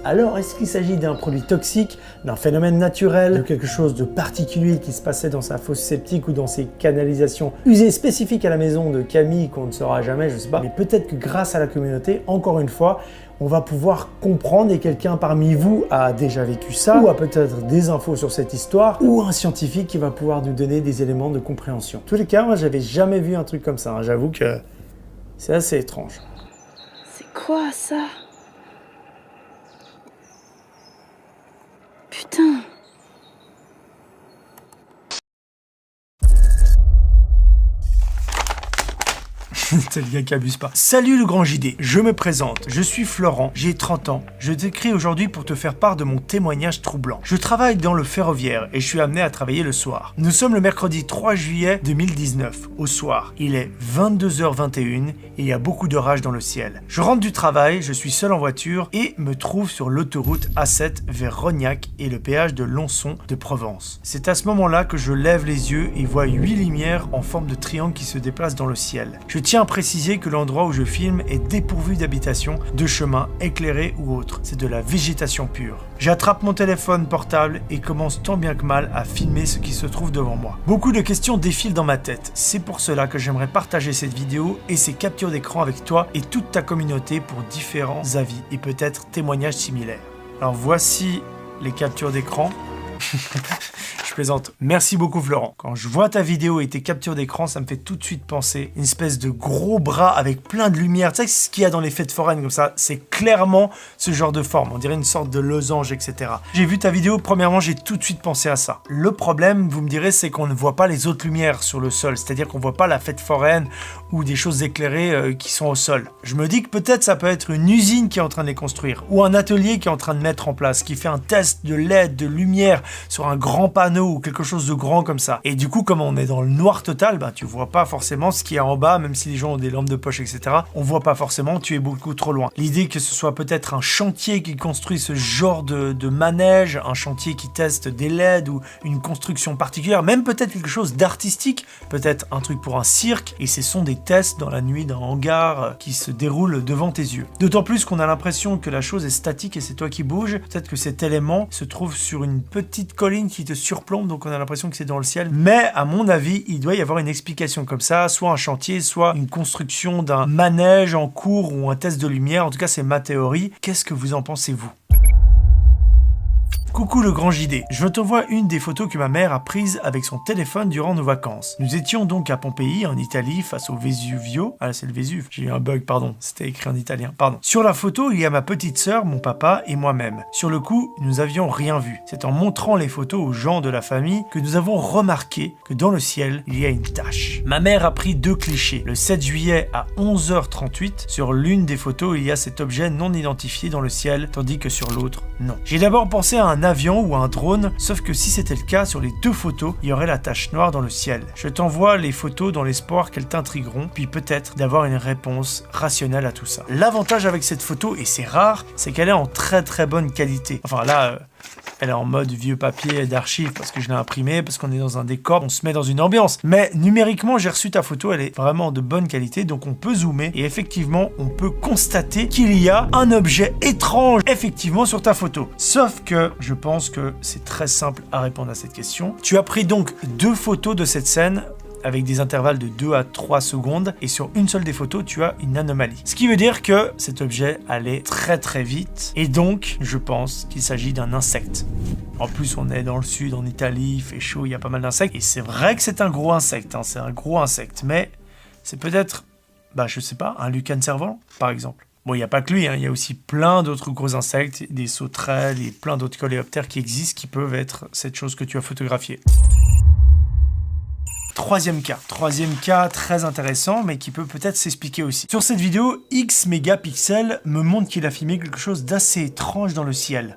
Speaker 4: Alors, est-ce qu'il s'agit d'un produit toxique, d'un phénomène naturel, de quelque chose de particulier qui se passait dans sa fosse septique ou dans ses canalisations usées spécifiques à la maison de Camille qu'on ne saura jamais, je sais pas. Mais peut-être que grâce à la communauté, encore une fois, on va pouvoir comprendre et quelqu'un parmi vous a déjà vécu ça, ou a peut-être des infos sur cette histoire, ou un scientifique qui va pouvoir nous donner des éléments de compréhension. En tous les cas, moi, j'avais jamais vu un truc comme ça, hein. J'avoue que c'est assez étrange.
Speaker 7: C'est quoi ça? Putain.
Speaker 1: C'est le gars qui abuse pas. Salut le grand JD, je me présente, je suis Florent, j'ai 30 ans. Je t'écris aujourd'hui pour te faire part de mon témoignage troublant. Je travaille dans le ferroviaire et je suis amené à travailler le soir. Nous sommes le mercredi 3 juillet 2019, au soir. Il est 22h21 et il y a beaucoup d'orage dans le ciel. Je rentre du travail, je suis seul en voiture et me trouve sur l'autoroute A7 vers Rognac et le péage de Lonçon de Provence. C'est à ce moment-là que je lève les yeux et vois 8 lumières en forme de triangle qui se déplacent dans le ciel. Je tiens à préciser que l'endroit où je filme est dépourvu d'habitation, de chemins éclairés ou autres. C'est de la végétation pure. J'attrape mon téléphone portable et commence tant bien que mal à filmer ce qui se trouve devant moi. Beaucoup de questions défilent dans ma tête. C'est pour cela que j'aimerais partager cette vidéo et ces captures d'écran avec toi et toute ta communauté pour différents avis et peut-être témoignages similaires. Alors voici les captures d'écran. Je plaisante. Merci beaucoup Florent. Quand je vois ta vidéo et tes captures d'écran, ça me fait tout de suite penser une espèce de gros bras avec plein de lumière. Tu sais ce qu'il y a dans les fêtes foraines comme ça, c'est clairement ce genre de forme. On dirait une sorte de losange, etc. J'ai vu ta vidéo, premièrement, j'ai tout de suite pensé à ça. Le problème, vous me direz, c'est qu'on ne voit pas les autres lumières sur le sol. C'est-à-dire qu'on ne voit pas la fête foraine ou des choses éclairées qui sont au sol. Je me dis que peut-être ça peut être une usine qui est en train de les construire ou un atelier qui est en train de mettre en place, qui fait un test de LED, de lumière sur un grand panneau ou quelque chose de grand comme ça. Et du coup, comme on est dans le noir total, bah, tu vois pas forcément ce qui est en bas, même si les gens ont des lampes de poche, etc. On voit pas forcément, tu es beaucoup trop loin. L'idée que ce soit peut-être un chantier qui construit ce genre de manège, un chantier qui teste des LED ou une construction particulière, même peut-être quelque chose d'artistique, peut-être un truc pour un cirque, et ce sont des tests dans la nuit d'un hangar qui se déroulent devant tes yeux. D'autant plus qu'on a l'impression que la chose est statique et c'est toi qui bouges. Peut-être que cet élément se trouve sur une petite colline qui te surplombe, donc on a l'impression que c'est dans le ciel. Mais à mon avis, il doit y avoir une explication comme ça, soit un chantier, soit une construction d'un manège en cours ou un test de lumière. En tout cas, c'est ma théorie. Qu'est-ce que vous en pensez, vous ? Coucou le grand JD, je t'envoie une des photos que ma mère a prises avec son téléphone durant nos vacances. Nous étions donc à Pompéi, en Italie, face au Vesuvio. Ah là c'est le Vésuve, j'ai eu un bug, pardon, c'était écrit en italien, pardon. Sur la photo, il y a ma petite sœur, mon papa et moi-même. Sur le coup, nous avions rien vu. C'est en montrant les photos aux gens de la famille que nous avons remarqué que dans le ciel, il y a une tache. Ma mère a pris 2 clichés. Le 7 juillet à 11h38, sur l'une des photos, il y a cet objet non identifié dans le ciel, tandis que sur l'autre, non. J'ai d'abord pensé à un avion ou un drone, sauf que si c'était le cas, sur les 2 photos, il y aurait la tache noire dans le ciel. Je t'envoie les photos dans l'espoir qu'elles t'intrigueront, puis peut-être d'avoir une réponse rationnelle à tout ça. L'avantage avec cette photo, et c'est rare, c'est qu'elle est en très très bonne qualité. Enfin là, elle est en mode vieux papier d'archives parce que je l'ai imprimée, parce qu'on est dans un décor, on se met dans une ambiance. Mais numériquement, j'ai reçu ta photo, elle est vraiment de bonne qualité, donc on peut zoomer et effectivement, on peut constater qu'il y a un objet étrange effectivement sur ta photo. Sauf que je pense que c'est très simple à répondre à cette question. Tu as pris donc 2 photos de cette scène avec des intervalles de 2 à 3 secondes et sur une seule des photos, tu as une anomalie. Ce qui veut dire que cet objet allait très très vite et donc, je pense qu'il s'agit d'un insecte. En plus, on est dans le sud, en Italie, il fait chaud, il y a pas mal d'insectes et c'est vrai que c'est un gros insecte, hein, c'est un gros insecte, mais c'est peut-être, je sais pas, un lucan cerf-volant, par exemple. Bon, il n'y a pas que lui, hein, il y a aussi plein d'autres gros insectes, des sauterelles et plein d'autres coléoptères qui existent qui peuvent être cette chose que tu as photographiée. Troisième cas très intéressant, mais qui peut peut-être s'expliquer aussi. Sur cette vidéo, X mégapixels me montre qu'il a filmé quelque chose d'assez étrange dans le ciel.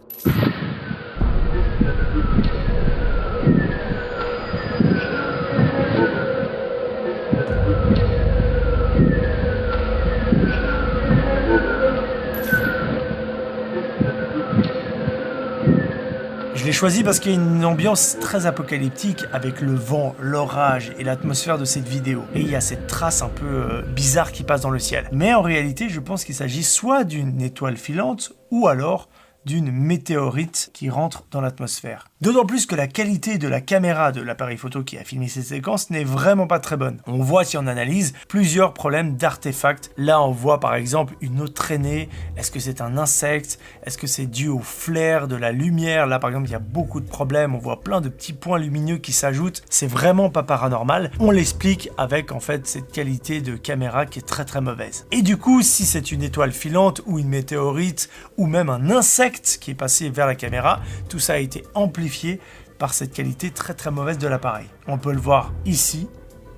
Speaker 1: Je l'ai choisi parce qu'il y a une ambiance très apocalyptique avec le vent, l'orage et l'atmosphère de cette vidéo. Et il y a cette trace un peu bizarre qui passe dans le ciel. Mais en réalité, je pense qu'il s'agit soit d'une étoile filante ou alors d'une météorite qui rentre dans l'atmosphère. D'autant plus que la qualité de la caméra de l'appareil photo qui a filmé cette séquence n'est vraiment pas très bonne. On voit, si on analyse, plusieurs problèmes d'artefacts. Là, on voit par exemple une eau traînée. Est-ce que c'est un insecte? Est-ce que c'est dû au flair de la lumière? Là, par exemple, il y a beaucoup de problèmes. On voit plein de petits points lumineux qui s'ajoutent. C'est vraiment pas paranormal. On l'explique avec, en fait, cette qualité de caméra qui est très très mauvaise. Et du coup, si c'est une étoile filante ou une météorite ou même un insecte qui est passé vers la caméra, tout ça a été amplifié par cette qualité très très mauvaise de l'appareil. On peut le voir ici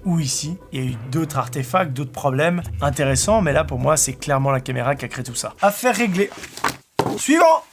Speaker 1: ou ici. Il y a eu d'autres artefacts, d'autres problèmes intéressants, mais là pour moi c'est clairement la caméra qui a créé tout ça. Affaire réglée. Suivant.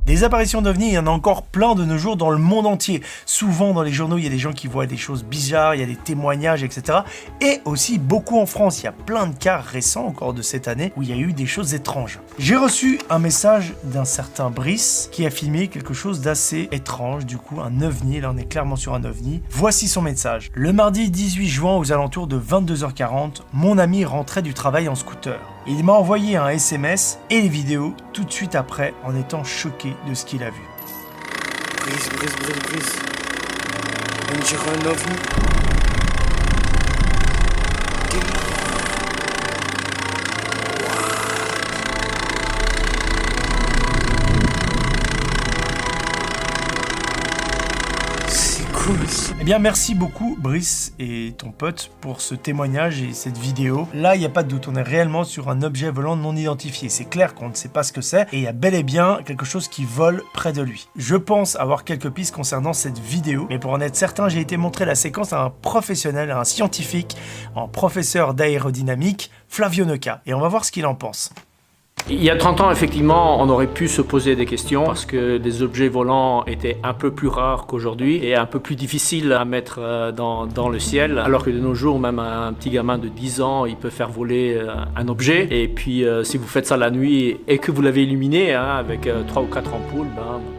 Speaker 1: Des apparitions d'OVNI, il y en a encore plein de nos jours dans le monde entier. Souvent dans les journaux, il y a des gens qui voient des choses bizarres, il y a des témoignages, etc. Et aussi beaucoup en France. Il y a plein de cas récents encore de cette année où il y a eu des choses étranges. J'ai reçu un message d'un certain Brice qui a filmé quelque chose d'assez étrange, du coup un OVNI. Là on est clairement sur un OVNI. Voici son message. Le mardi 18 juin aux alentours de 22h40, mon ami rentrait du travail en scooter. Il m'a envoyé un SMS et les vidéos tout de suite après en étant choqué de ce qu'il a vu.
Speaker 2: Brice. On dirait un ovni. C'est cool.
Speaker 1: Eh bien, merci beaucoup, Brice et ton pote, pour ce témoignage et cette vidéo. Là, il n'y a pas de doute, on est réellement sur un objet volant non identifié. C'est clair qu'on ne sait pas ce que c'est, et il y a bel et bien quelque chose qui vole près de lui. Je pense avoir quelques pistes concernant cette vidéo, mais pour en être certain, j'ai été montrer la séquence à un professionnel, à un scientifique, un professeur d'aérodynamique, Flavio Noca, et on va voir ce qu'il en pense.
Speaker 8: Il y a 30 ans, effectivement, on aurait pu se poser des questions parce que les objets volants étaient un peu plus rares qu'aujourd'hui et un peu plus difficiles à mettre dans le ciel. Alors que de nos jours, même un petit gamin de 10 ans, il peut faire voler un objet. Et puis, si vous faites ça la nuit et que vous l'avez illuminé avec 3 ou 4 ampoules,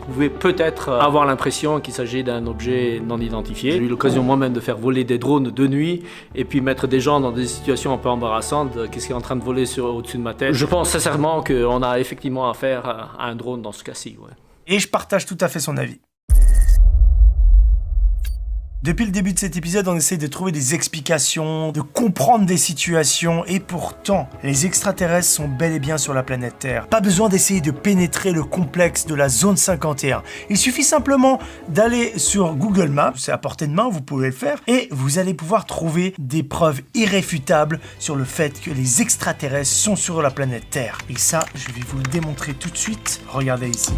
Speaker 8: vous pouvez peut-être avoir l'impression qu'il s'agit d'un objet non identifié. J'ai eu l'occasion moi-même de faire voler des drones de nuit et puis mettre des gens dans des situations un peu embarrassantes. Qu'est-ce qui est en train de voler au-dessus de ma tête? Je pense sincèrement qu'on a effectivement affaire à un drone dans ce cas-ci. Ouais.
Speaker 1: Et je partage tout à fait son avis. Depuis le début de cet épisode, on essaie de trouver des explications, de comprendre des situations, et pourtant, les extraterrestres sont bel et bien sur la planète Terre. Pas besoin d'essayer de pénétrer le complexe de la zone 51. Il suffit simplement d'aller sur Google Maps, c'est à portée de main, vous pouvez le faire, et vous allez pouvoir trouver des preuves irréfutables sur le fait que les extraterrestres sont sur la planète Terre. Et ça, je vais vous le démontrer tout de suite. Regardez ici.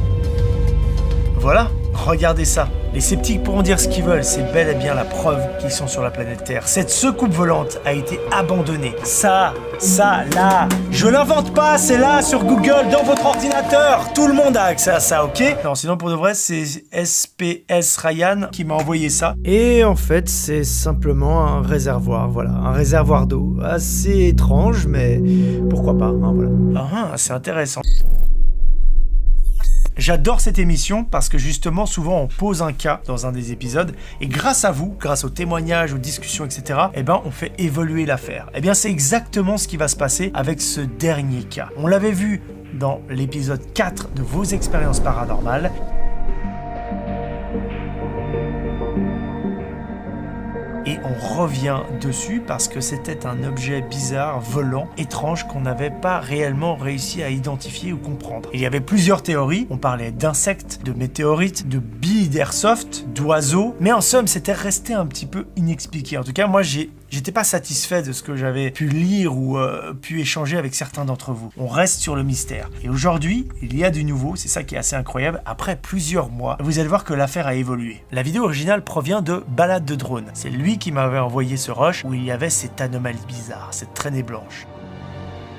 Speaker 1: Voilà, regardez ça. Les sceptiques pourront dire ce qu'ils veulent, c'est bel et bien la preuve qu'ils sont sur la planète Terre. Cette soucoupe volante a été abandonnée. Ça, là, je l'invente pas, c'est là sur Google, dans votre ordinateur. Tout le monde a accès à ça, ok? Non, sinon pour de vrai, c'est SPS Ryan qui m'a envoyé ça. Et en fait, c'est simplement un réservoir, voilà, un réservoir d'eau. Assez étrange, mais pourquoi pas, hein, voilà. Ah, c'est intéressant. J'adore cette émission parce que justement, souvent, on pose un cas dans un des épisodes et grâce à vous, grâce aux témoignages, aux discussions, etc., on fait évoluer l'affaire. C'est exactement ce qui va se passer avec ce dernier cas. On l'avait vu dans l'épisode 4 de vos expériences paranormales. Et on revient dessus parce que c'était un objet bizarre, volant, étrange qu'on n'avait pas réellement réussi à identifier ou comprendre. Il y avait plusieurs théories, on parlait d'insectes, de météorites, de billes d'airsoft, d'oiseaux, mais en somme c'était resté un petit peu inexpliqué. En tout cas moi j'étais pas satisfait de ce que j'avais pu lire ou pu échanger avec certains d'entre vous. On reste sur le mystère. Et aujourd'hui, il y a du nouveau, c'est ça qui est assez incroyable. Après plusieurs mois, vous allez voir que l'affaire a évolué. La vidéo originale provient de Balade de drone. C'est lui qui m'avait envoyé ce rush où il y avait cette anomalie bizarre, cette traînée blanche.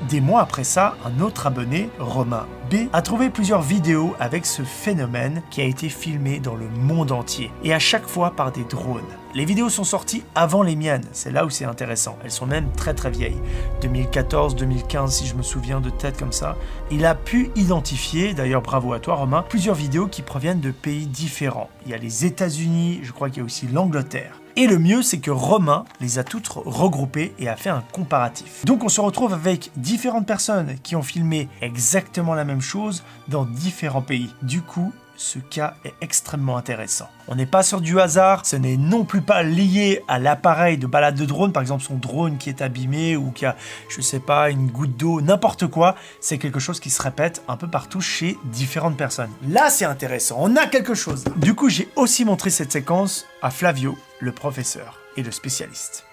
Speaker 1: Des mois après ça, un autre abonné, Romain B, a trouvé plusieurs vidéos avec ce phénomène qui a été filmé dans le monde entier, et à chaque fois par des drones. Les vidéos sont sorties avant les miennes, c'est là où c'est intéressant. Elles sont même très très vieilles. 2014, 2015 si je me souviens de tête comme ça. Il a pu identifier, d'ailleurs bravo à toi Romain, plusieurs vidéos qui proviennent de pays différents. Il y a les États-Unis, je crois qu'il y a aussi l'Angleterre. Et le mieux, c'est que Romain les a toutes regroupées et a fait un comparatif. Donc on se retrouve avec différentes personnes qui ont filmé exactement la même chose dans différents pays. Du coup, ce cas est extrêmement intéressant. On n'est pas sur du hasard, ce n'est non plus pas lié à l'appareil de balade de drone, par exemple son drone qui est abîmé ou qui a, je sais pas, une goutte d'eau, n'importe quoi, c'est quelque chose qui se répète un peu partout chez différentes personnes. Là c'est intéressant, on a quelque chose. Du coup j'ai aussi montré cette séquence à Flavio, le professeur et le spécialiste.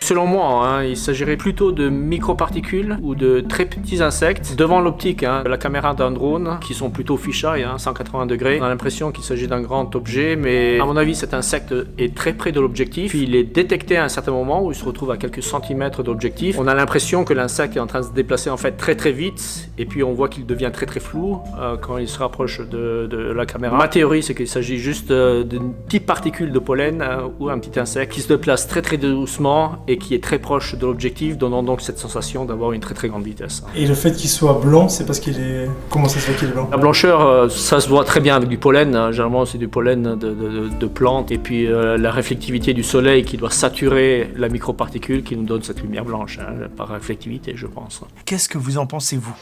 Speaker 8: Selon moi, il s'agirait plutôt de microparticules ou de très petits insectes devant l'optique, la caméra d'un drone, qui sont plutôt fisheye, 180 degrés. On a l'impression qu'il s'agit d'un grand objet, mais à mon avis, cet insecte est très près de l'objectif. Puis il est détecté à un certain moment où il se retrouve à quelques centimètres de l'objectif. On a l'impression que l'insecte est en train de se déplacer en fait très très vite, et puis on voit qu'il devient très très flou quand il se rapproche de la caméra. Ma théorie, c'est qu'il s'agit juste d'une petite particule de pollen ou un petit insecte qui se déplace très très doucement et qui est très proche de l'objectif, donnant donc cette sensation d'avoir une très très grande vitesse.
Speaker 4: Et le fait qu'il soit blanc, c'est parce qu'il est... Comment ça se fait qu'il est blanc?
Speaker 8: La blancheur, ça se voit très bien avec du pollen. Généralement, c'est du pollen de plantes. Et puis la réflectivité du soleil qui doit saturer la microparticule qui nous donne cette lumière blanche, par réflectivité, je pense.
Speaker 1: Qu'est-ce que vous en pensez, vous ?